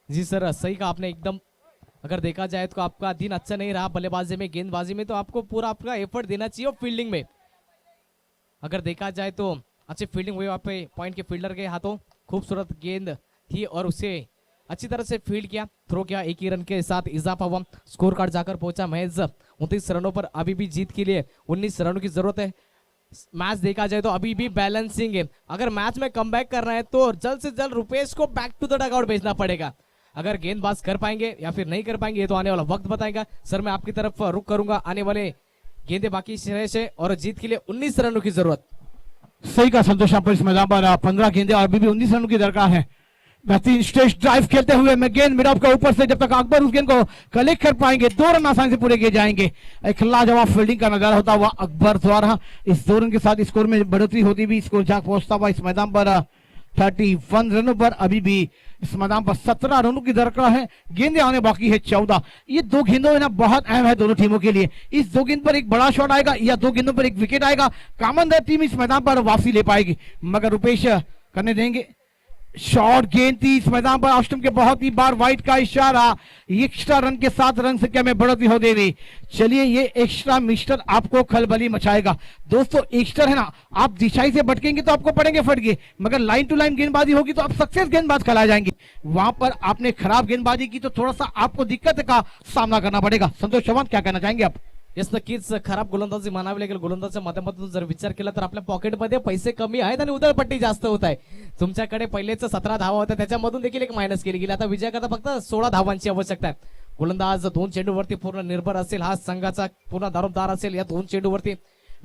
जी सर, सही कहा आपने एकदम. अगर देखा जाए तो आपका दिन अच्छा नहीं रहा बल्लेबाजी में, गेंदबाजी में, तो आपको पूरा आपका एफर्ट देना चाहिए. और फील्डिंग में अगर देखा जाए तो अच्छी फील्डिंग हुई वहाँ पे पॉइंट के फील्डर के हाथों. खूबसूरत गेंद थी और उसे अच्छी तरह से फील्ड किया, थ्रो किया. 1 ही रन के साथ इजाफा हुआ. स्कोर कार्ड जाकर पहुंचा महज 29 रनों पर. अभी भी जीत के लिए 19 रनों की जरूरत है. मैच देखा जाए तो अभी भी बैलेंसिंग है. अगर मैच में कमबैक करना है तो जल्द से जल्द रुपेश को बैक टू द डगआउट भेजना पड़ेगा. अगर गेंदबाज कर पाएंगे या फिर नहीं कर पाएंगे, ये तो आने वाला वक्त बताएगा. सर, मैं आपकी तरफ रुख करूंगा. आने वाले गेंदे बाकी शेष है और जीत के लिए 19 रनों की जरूरत. सही का संतोष. पर इस मैदान पर 15 गेंदे और अभी भी 19 रनों की दरकार है. बेहतरीन स्ट्रेट ड्राइव खेलते हुए मैं गेंद मिड ऑफ के ऊपर से, जब तक अकबर उस गेंद को कलेक्ट कर पाएंगे 2 रन आसानी से पूरे किए जाएंगे. एक लाजवाब फील्डिंग का नजारा होता हुआ अकबर द्वारा. इस 2 रन के साथ स्कोर में बढ़ोतरी होती हुई स्कोर जहां पहुंचता हुआ इस मैदान पर 31 रनों पर. अभी भी इस मैदान पर 17 रनों की दरकार है. गेंदें आने बाकी है 14. ये 2 गेंदों में ना बहुत अहम है दोनों टीमों के लिए. इस 2 गेंद पर एक बड़ा शॉट आएगा या 2 गेंदों पर एक विकेट आएगा, कामनदार टीम इस मैदान पर वापसी ले पाएगी. मगर रुपेश करने देंगे. शॉर्ट गेंद थी इस मैदान पर. ऑस्टम के बहुत ही बार वाइट का इशारा. एक्स्ट्रा रन के साथ रन संख्या में बढ़ोतरी हो दे रही. चलिए, ये एक्स्ट्रा मिस्टर आपको खलबली मचाएगा. दोस्तों, एक्स्ट्रा है ना, आप दिशाई से भटकेंगे तो आपको पड़ेंगे फटके, मगर लाइन टू लाइन गेंदबाजी होगी तो आप सक्सेस गेंदबाज कहलाए जाएंगे. वहां पर आपने खराब गेंदबाजी की तो थोड़ा सा आपको दिक्कत का सामना करना पड़ेगा. संतोष चौहान, क्या कहना चाहेंगे आप? यस, नक्कीच खराब गोलंदाजी मानावी लागेल. गोलंदाजच्या माध्यमातून जर विचार केला तर आपल्या पॉकेटमध्ये पैसे कमी आहेत आणि उधळपट्टी जास्त होत आहे. तुमच्याकडे पहिलेच 17 धावा होत्या, त्याच्यामधून देखील एक मायनस केली गेली. आता विजयाकरता फक्त 16 धावांची आवश्यकता आहे. गोलंदाज 2 चेंडूवरती पूर्ण निर्भर असेल. हा संघाचा पूर्ण दारोमदार असेल. या 2 चेंडूवरती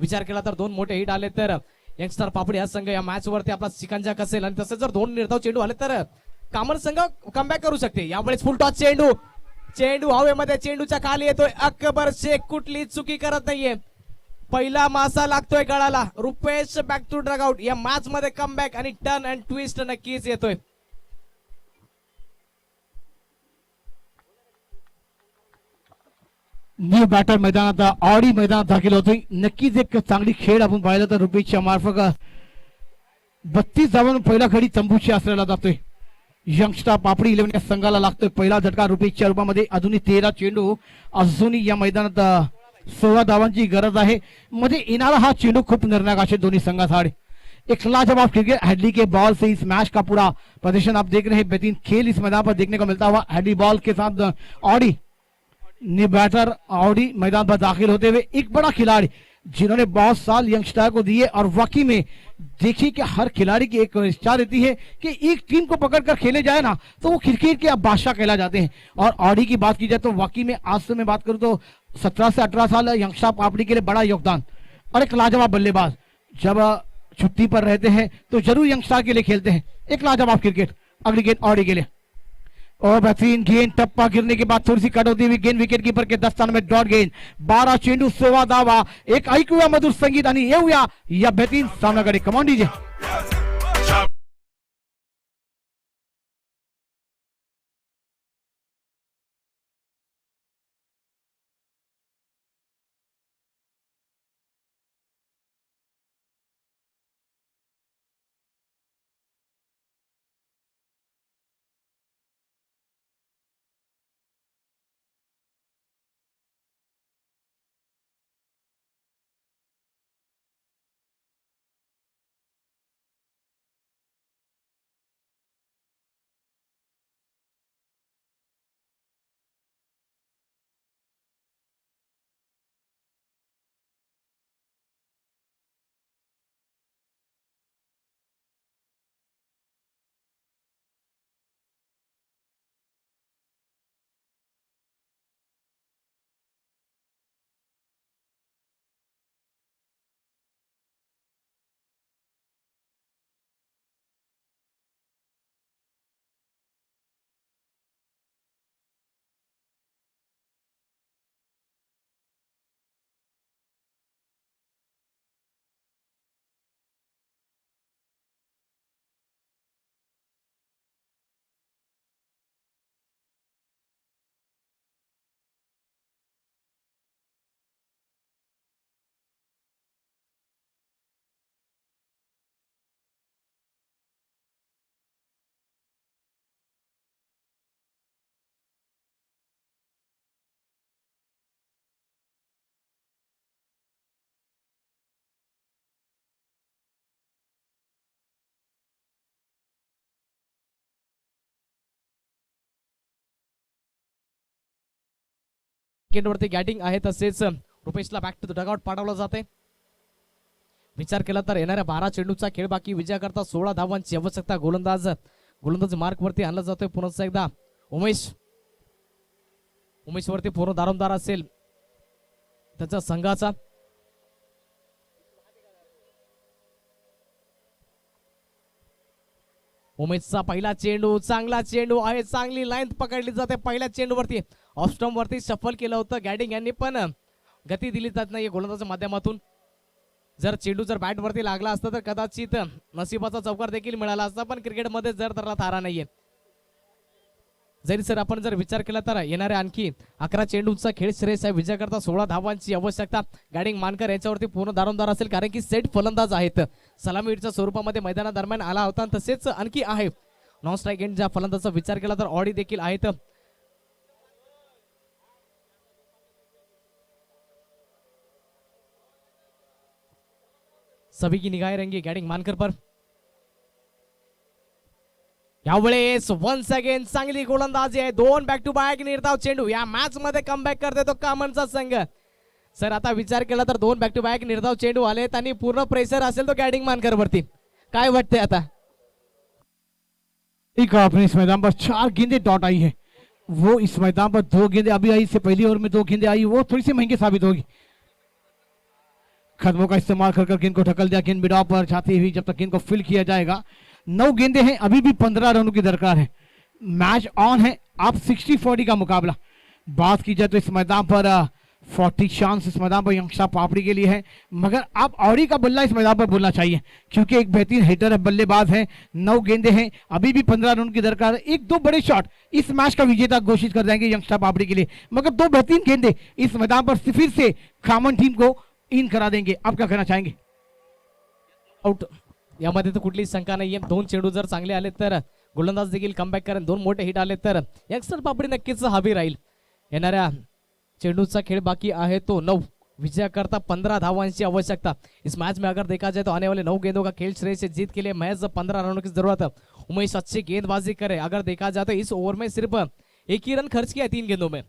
विचार केला तर 2 मोठे हिट आले तर यंगस्टर पापडी हा संघ या मॅच वरती आपला शिकंजा कसेल. आणि तसे जर 2 निर्धाव चेंडू आले तर कामन संघ कमबॅक करू शकते. यावेळेस फुल टॉस चेंडू. चेंडू हवेमध्ये, चेंडूच्या खाली येतोय. अकबर शेख कुठली चुकी करत नाहीये. पहिला मासा लागतोय गळाला. Rupesh back to dugout. या मॅच मध्ये कमबॅक आणि टर्न अँड ट्विस्ट नक्कीच येतोय. न्यू बॅटर मैदानात, ऑडी मैदानात दाखल होतोय. नक्कीच एक चांगली खेळ आपण पाहिलं तर रुपेशच्या मार्फत 32 धावांवर पहिला खडी तंबूची असलेला जातोय. यंगस्टर पापडी 11 या संघाला लागतोय पहिला झटका रुपेशच्या रूपामध्ये. अजूनही 13 चेंडू. अजूनही या मैदानात 16 धावांची गरज आहे. मध्ये येणारा हा चेंडू खूप निर्णायक असेल दोन्ही संघासाठी. एक लाजवाब क्रिकेट हेडली के बॉल से इस मैच का पूरा प्रदर्शन आप देख रहे हैं। बेहतरीन खेल इस मैदान पर देखने को मिलता हुआ। हेडली बॉल के साथ ऑडी बैटर ऑडी मैदान पर दाखिल होते हुए एक बड़ा खिलाड़ी जिन्होंने बहुत साल यंगस्टर को दिए और वाकई में देखिए कि हर खिलाड़ी की एक इच्छा रहती है कि एक टीम को पकड़कर खेले जाए ना तो वो क्रिकेट के अब बादशाह कहला जाते हैं। और ऑडी की बात की जाए तो वाकई में आज से मैं बात करूं तो 17 से 18 साल यंगस्टर पापड़ी के लिए बड़ा योगदान और एक लाजवाब बल्लेबाज। जब छुट्टी पर रहते हैं तो जरूर यंगस्टर के लिए खेलते हैं। एक लाजवाब क्रिकेट। अगली गेंद ऑडी के लिए और बेहतरीन गेंद टप्पा गिरने के बाद थोड़ी सी कट होती हुई गेंद विकेट कीपर के दस्तान में डॉट गेंद 12 चेंडू 16 दावा एक ऐकूया मधुर संगीत आणि येऊया या बेहतरीन सामनाकडे। कमान डीजे। विकेटवरती गॅटिंग आहे तसेच रुपेशला बॅक टू द डगआउट पाठवलं जाते। विचार केला तर येणाऱ्या 12 चेंडूचा खेळ बाकी विजयाकरता 16 धावांची आवश्यकता। गोलंदाज मार्क वरती आणला जातोय पुन्हा एकदा उमेश वरती पूर्ण दारोमदार असेल त्याच्या संघाचा। उमेशचा पहिला चेंडू चांगला चेंडू आहे। चांगली लाईन पकडली जाते पहिल्या चेंडूवरती। ऑफ स्टंप वरती शफल केलं होतं गॅडिंग यांनी पण गती दिली जात नाही गोलंदाजाच्या माध्यमातून। जर चेंडू जर बॅट वरती लागला असता तर कदाचित नशिबाचा चौकार देखील मिळाला असता पण क्रिकेटमध्ये जर त्याला थारा नाहीये। जरी सर आपण जर विचार केला तर येणाऱ्या आणखी 11 चेंडूचा खेळ श्रेयस आहे। विजयाकरता 16 धावांची आवश्यकता। गॅडिंग मानकर याच्यावरती पूर्ण दारोमदार असेल कारण की सेट फलंदाज आहेत। सलामीच्या स्वरूपामध्ये मैदानादरम्यान आला होता। तसेच आणखी आहे नॉन स्ट्राईक एंड ज्या फलंदाजाचा विचार केला तर ऑडी देखील आहेत। सभी की निगाहें रहेंगी गॅडिंग मानकर पर। यावेळेस वन्स अगेन चांगली गोलंदाजी आहे। 2 बॅक टू बॅक निर्धाव चेंडू या मॅच मध्ये कमबॅक करते तो कामनचा संघ। सर आता विचार केला तर 2 बॅक टू बॅक निर्धाव चेंडू आलेत आणि पूर्ण प्रेशर असेल तो गॅडिंग मानकर वरती। काय वाटतंय आता? एक अपने इस मैदान पर 4 गेंदें डॉट आई है। वो इस मैदान पर 2 गेंदें अभी आई, इससे पहली ओवर में 2 गेंदें आई, वो थोड़ी सी महंगी साबित होगी। कदमों का इस्तेमाल कर गेंद को ढकल दिया। गेंद बिडाव पर जाती हुई जब तक गेंद को फिल किया जाएगा। 9 गेंदें हैं, अभी भी 15 रनों की दरकार है। मैच ऑन है। अब 60-40 का मुकाबला। बात की जाए तो इस मैदान पर 40 चांस इस मैदान पर यंगस्टर पापड़ी के लिए है, मगर आप ऑडी का बल्ला इस मैदान पर बोलना चाहिए क्योंकि एक बेहतरीन हिटर है, बल्लेबाज है। 9 गेंदें हैं, अभी भी 15 रन की दरकार है। 1-2 बड़े शॉट इस मैच का विजेता घोषित कर देंगे यंगस्टर पापड़ी के लिए, मगर 2 बेहतरीन गेंदें इस मैदान पर फिर से खामन टीम को इन करा देंगे। आप क्या कहना चाहेंगे? आउट यामध्ये तर कुठलीच शंका नाहीये। 2 चेंडू जर चांगले आले तर गोलंदाज देखील कमबॅक करेल। 2 मोठे हिट आले तर यंगस्टर पापडी नक्कीच हवी राहील। येणाऱ्या चेंडूचा खेळ बाकी आहे तो 9 विजय करता 15 धावांची आवश्यकता। इस मैच में अगर देखा जाए तो आने वाले 9 गेंदों का खेल श्रेय से जीत के लिए महज 15 रनों की जरूरत है। उमेश अच्छी गेंदबाजी करे। अगर देखा जाए तो इस ओवर में सिर्फ एक ही रन खर्च किया 3 गेंदों में।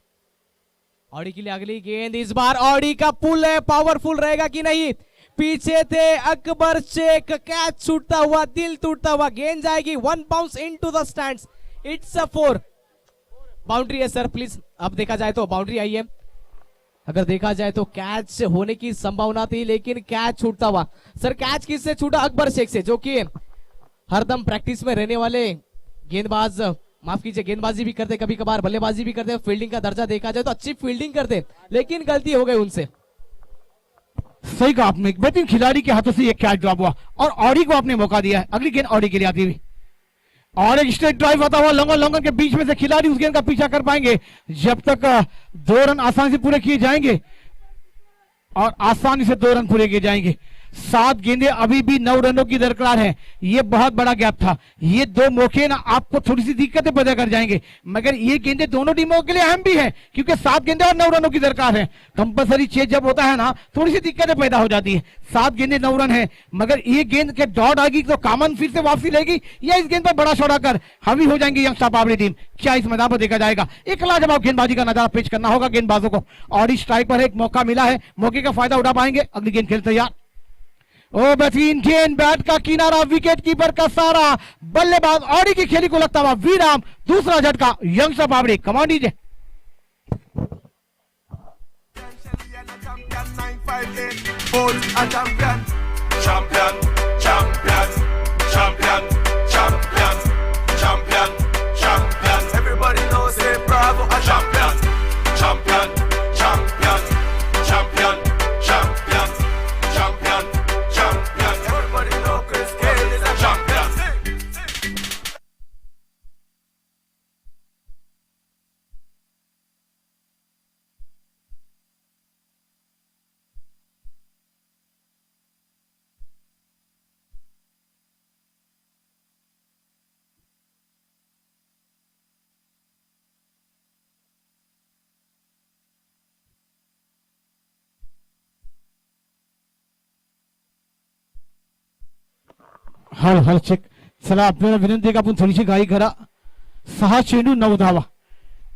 ऑडी के लिए अगली गेंद, इस बार ऑडी का पुल है, पावरफुल रहेगा कि नहीं। पीछे थे अकबर शेख, कैच छूटता हुआ, दिल टूटता हुआ, गेंद जाएगी 1 bounce into the stands. It's a 4। Boundary है सर प्लीज। अब देखा जाए तो बाउंड्री आई है। अगर देखा जाए तो कैच होने की संभावना थी लेकिन कैच छूटता हुआ। सर कैच किससे छूटा? अकबर शेख से, जो कि हरदम प्रैक्टिस में रहने वाले गेंदबाज, माफ कीजिए गेंदबाजी भी करते, कभी कभार बल्लेबाजी भी करते। फील्डिंग का दर्जा देखा जाए तो अच्छी फील्डिंग करते, लेकिन गलती हो गई उनसे। सही कहा आपने, एक बेहतरीन खिलाड़ी के हाथों से ये कैच ड्रॉप हुआ और ऑडी को आपने मौका दिया है। अगली गेंद ऑडी के लिए आती हुई और एक स्ट्रेट ड्राइव आता हुआ लंगन लंगन के बीच में से खिलाड़ी उस गेंद का पीछा कर पाएंगे जब तक 2 रन आसानी से पूरे किए जाएंगे और आसानी से 2 रन पूरे किए जाएंगे। 7 गेंदें अभी भी 9 रनों की दरकार है। ये बहुत बड़ा गैप था। ये 2 मौके ना आपको थोड़ी सी दिक्कतें पैदा कर जाएंगे, मगर ये गेंदें दोनों टीमों के लिए अहम भी है क्योंकि 7 गेंदें और 9 रनों की दरकार है। कंपलसरी चेज जब होता है ना, थोड़ी सी दिक्कतें पैदा हो जाती है। 7 गेंदें 9 रन है, मगर ये गेंद के डॉट आएगी तो कामन फिर से वापसी लेगी या इस गेंद पर बड़ा शॉट आकर हावी हो जाएंगे यंगस्टर पावरी टीम। क्या इस मैदान पर देखा जाएगा? एक लाजवाब गेंदबाजी का नजारा पेश करना होगा गेंदबाजों को और इस स्ट्राइक पर एक मौका मिला है, मौके का फायदा उठा पाएंगे। अगली गेंद खेल तैयार। ओ बेहतरीन गेंद, बैट का किनारा, विकेट कीपर का सारा, बल्लेबाज ऑडी की खेली को लगता हुआ विराम। दूसरा झटका यंगस्टर पावरी। Command DJ. Champion, champion, champion, champion, champion, champion. Everybody knows say bravo, a champion, champion, champion, champion, champion, champion, champion. Everybody know Chris Gayle is a champion. हल चेक. चला आपल्याला विनंती आहे की आपण थोडीशी घाई करा. 6 चेंडू 9 धावा.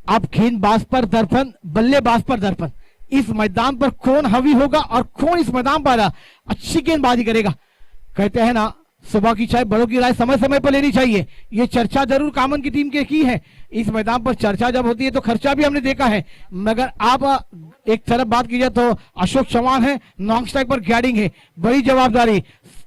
अब गेंदबाज पर दर्पण, बल्लेबाज पर दर्पण. इस मैदान पर कौन हावी होगा और कौन इस मैदान पर अच्छी गेंदबाजी करेगा? कहते हैं ना, सुबह की चाय बड़ों की राय समय समय पर लेनी चाहिए. ये चर्चा जरूर कामन की टीम के की है. इस मैदान पर चर्चा जब होती है तो खर्चा भी हमने देखा है, मगर आप एक तरफ बात की जाए तो अशोक चौहान है, नॉन स्ट्राइक पर गैडिंग है. बड़ी जवाबदारी.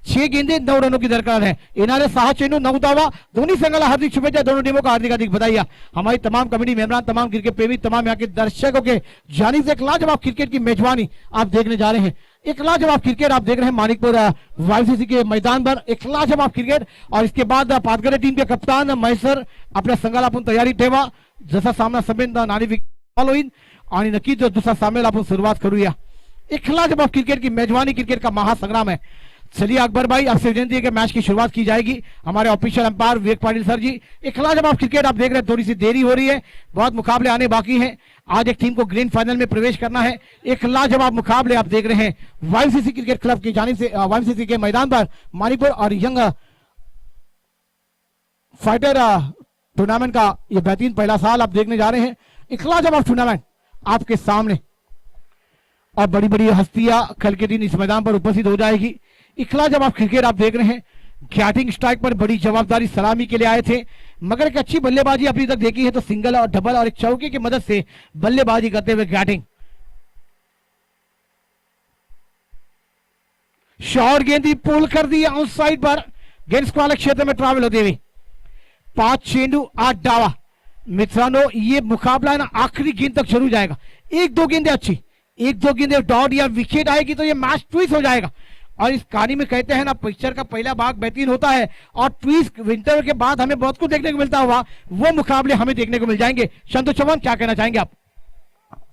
6 गेंदें 9 रनों की दरकार है. इन्होंने 6 चेंडू 9 धावा. दोनों संघाला हार्दिक शुभेच्छा. दोनों टीमों को हार्दिक हार्दिक बधाई. हमारी तमाम कमेटी मेंबरान, तमाम क्रिकेट प्रेमी, तमाम यहाँ के दर्शकों के जानी से एक लाजवाब क्रिकेट की मेजबानी आप देखने जा रहे हैं. एक लाजवाब क्रिकेट आप देख रहे हैं मानिकपुर वाईसीसी के मैदान पर. एक लाजवाब क्रिकेट. और इसके बाद पाटगरे टीम के कप्तान महेश्वर आपल्या संघाला आपण तयारी ठेवा. जसा सामना समेत नाणी विकॉल होईल आणि नक्कीच दुसरा सामन्याला आपण सुरुवात करूया. एक लाजवाब क्रिकेट की मेजबानी, क्रिकेट का महासंग्राम है. चलिए अकबर भाई, आपसे विनती है कि मैच की शुरुआत की जाएगी. हमारे ऑफिशियल अंपायर विवेक पाटिल सर जी. एक लाजवाब क्रिकेट आप देख रहे हैं. थोड़ी सी देरी हो रही है, बहुत मुकाबले आने बाकी हैं. आज एक टीम को ग्रैंड फाइनल में प्रवेश करना है. एक लाजवाब मुकाबले आप देख रहे हैं वाईसीसी क्रिकेट क्लब की जानिब से वाईसीसी के मैदान पर. मानिकपुर और यंग फाइटर टूर्नामेंट का यह बेहतरीन पहला साल आप देखने जा रहे हैं. एक लाजवाब टूर्नामेंट आपके सामने और बड़ी बड़ी हस्तियां कल के दिन इस मैदान पर उपस्थित हो जाएगी. इखला जब आप क्रिकेट आप देख रहे हैं, बैटिंग स्ट्राइक पर बड़ी जवाबदारी सलामी के लिए आए थे, मगर एक अच्छी बल्लेबाजी अभी तक देखी है तो सिंगल और डबल और एक चौके की मदद से बल्लेबाजी करते हुए बैटिंग. शॉर्ट गेंदी पुल कर दी ऑन साइड पर. गेंद स्क्वायर क्षेत्र में ट्रैवल होते हुए 5 चेंडू 8 डावा. मित्रों, ये मुकाबला है ना आखिरी गेंद तक जरूर जाएगा. 1-2 गेंदें अच्छी, 1-2 गेंदें डॉट या विकेट आएगी तो ये मैच ट्विस्ट हो जाएगा. और इस कहानी में कहते हैं ना, पिक्चर का पहला भाग बेहतरीन होता है और ट्विस्ट विंटर के बाद हमें बहुत कुछ देखने को मिलता हुआ वो मुकाबले हमें देखने को मिल जाएंगे. संतोष चौहान, क्या कहना चाहेंगे आप?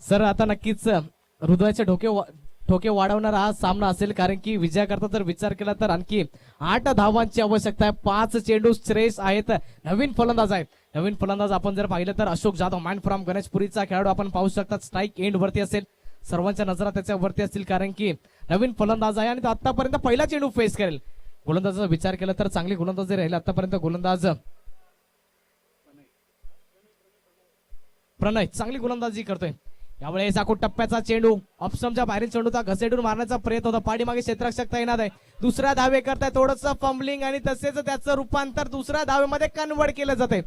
सर आता नक्कीच हृदयाचे ठोके वाढवणारा हा सामना असेल, कारण की विजयाकरता जर विचार केला तर आणखी 8 धावांची आवश्यकता आहे. 5 चेंडू श्रेयस आहेत. नवीन फलंदाज आहेत. नवीन फलंदाज आपण जर पाहिलं तर अशोक जाधव, मॅन फ्रॉम गणेशपुरीचा खेळाडू आपण पाहू शकता. स्ट्राइक एंड वरती असेल. सर्वांच्या नजरा त्याच्यावरती असतील, कारण की नवीन फलंदाज आहे आणि तो आतापर्यंत पहिला चेंडू फेस करेल. गोलंदाजाचा विचार केला तर चांगली गोलंदाजी राहील आतापर्यंत. गोलंदाज प्रणय चांगली गोलंदाजी करतोय. यावेळेस आखो टप्प्याचा चेंडू ऑप्शनच्या बाहेरील चेंडूचा घसेडून मारण्याचा प्रयत्न होता. पाठीमागे क्षेत्ररक्षक तैनात आहे. दुसऱ्या धावे करताय, थोडस फंबलिंग आणि तसेच त्याचं रूपांतर दुसऱ्या धावेमध्ये कन्वर्ट केलं जाते.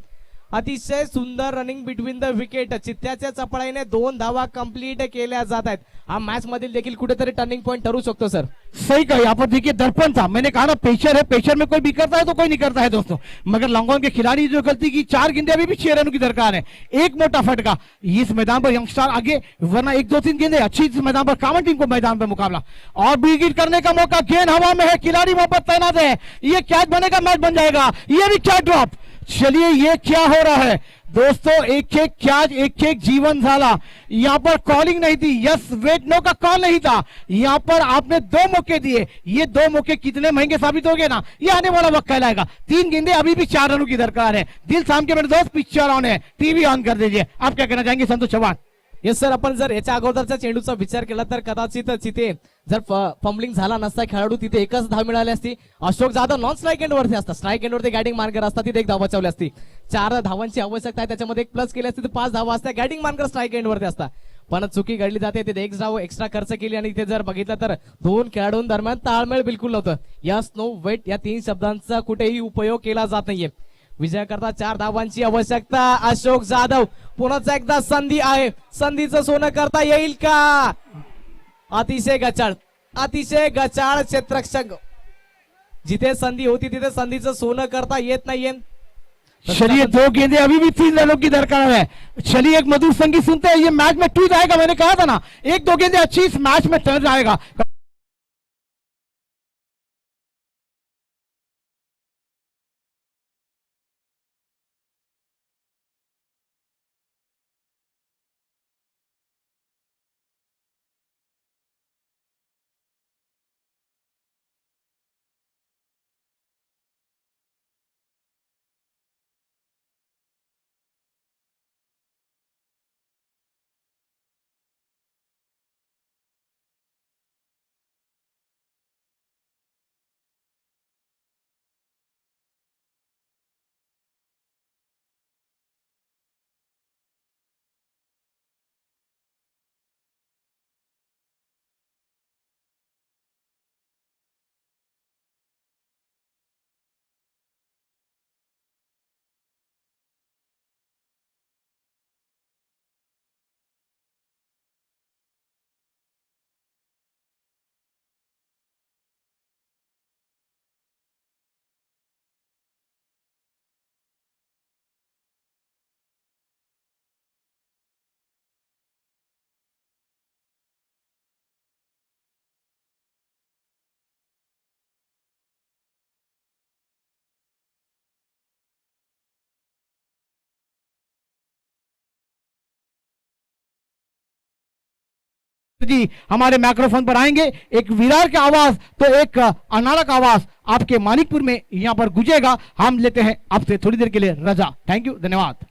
अतिशय सुंदर रनिंग बिटवीन द विकेट. चित्त्याच्या चपळाईने 2 धावा कंप्लीट केल्या जात आहेत. हा मॅच मधील देखील कुठेतरी टर्निंग पॉइंट ठरू शकतो सर. सही कहा. यहाँ पर देखिए दर्पण था, मैंने कहा ना पेशर है, पेशर में कोई भी करता है तो कोई नहीं करता है दोस्तों, मगर लॉन्गॉन के खिलाड़ी जो गलती की, 4 गेंदे अभी भी 6 रनों की दरकार है. एक मोटा फटका इस मैदान पर यंगस्टर आगे, वरना 1-2-3 गेंदे अच्छी इस मैदान पर. कॉमन टीम को मैदान पर मुकाबला और विकेट करने का मौका. गेंद हवा में है, खिलाड़ी वहां पर तैनात है. ये कैच बनेगा, मैच बन जाएगा. ये भी कैच ड्रॉप. चलिए ये क्या हो रहा है दोस्तों, एक कैच, एक जीवन झाला. यहाँ पर कॉलिंग नहीं थी, यस वेट नो का कॉल नहीं था. यहाँ पर आपने 2 मौके दिए. ये 2 मौके कितने महंगे साबित हो गए ना, ये आने वाला वक्त कहलाएगा. 3 गेंदे अभी भी 4 रनों की दरकार है. दिल शाम के मेरे दोस्त पिक्चर ऑन है, टीवी ऑन कर दीजिए. आप क्या कहना चाहेंगे संतोष चव्हाण? येस सर, आपण जर याच्या अगोदरच्या चेंडूचा विचार केला तर कदाचित तिथे जर फंबलिंग झाला नसता, खेळाडू तिथे एकच धाव मिळाली असती. अशोक जाधव नॉन स्ट्राईक एंडवरती असता, स्ट्राईक एंडवरती गॅटिंग मार्कर असता, तिथे 1 धाव बचावली असती. 4 धावांची आवश्यकता आहे, त्याच्यामध्ये 1 प्लस केली असती तर 5 धावा असत्या. गॅटिंग मार्कर स्ट्राईक एंडवरती असता, पण चुकी घडली जाते. तिथे 1 धाव एक्स्ट्रा खर्च केली आणि इथे जर बघितलं तर 2 खेळाडूंदरम्यान ताळमेळ बिलकुल नव्हतं. यस नो वेट या 3 शब्दांचा कुठेही उपयोग केला जात नाहीये. विजयाकरता 4 धावांची आवश्यकता. अशोक जाधव पुन्हा एकदा संधी आहे, संधीचं सोनं करता येईल का? अतिशय गचाळ क्षेत्ररक्षक. जिथे संधी होती तिथे संधीचं सोनं करता येत नाहीये. चलिए 2 गेंदे अभी भी 3 रनों की दरकार है. चलिए एक मधुर संगीत सुनते हैं. ये मैच में टूट जाएगा, मैंने कहा था ना, 1-2 गेंदे अच्छी इस मैच में टर्न जाएगा. जी हमारे माइक्रोफोन पर आएंगे. एक विरार का आवाज तो एक अनाड़ा का आवाज आपके मानिकपुर में यहां पर गुजेगा. हम लेते हैं आपसे थोड़ी देर के लिए रजा. थैंक यू, धन्यवाद.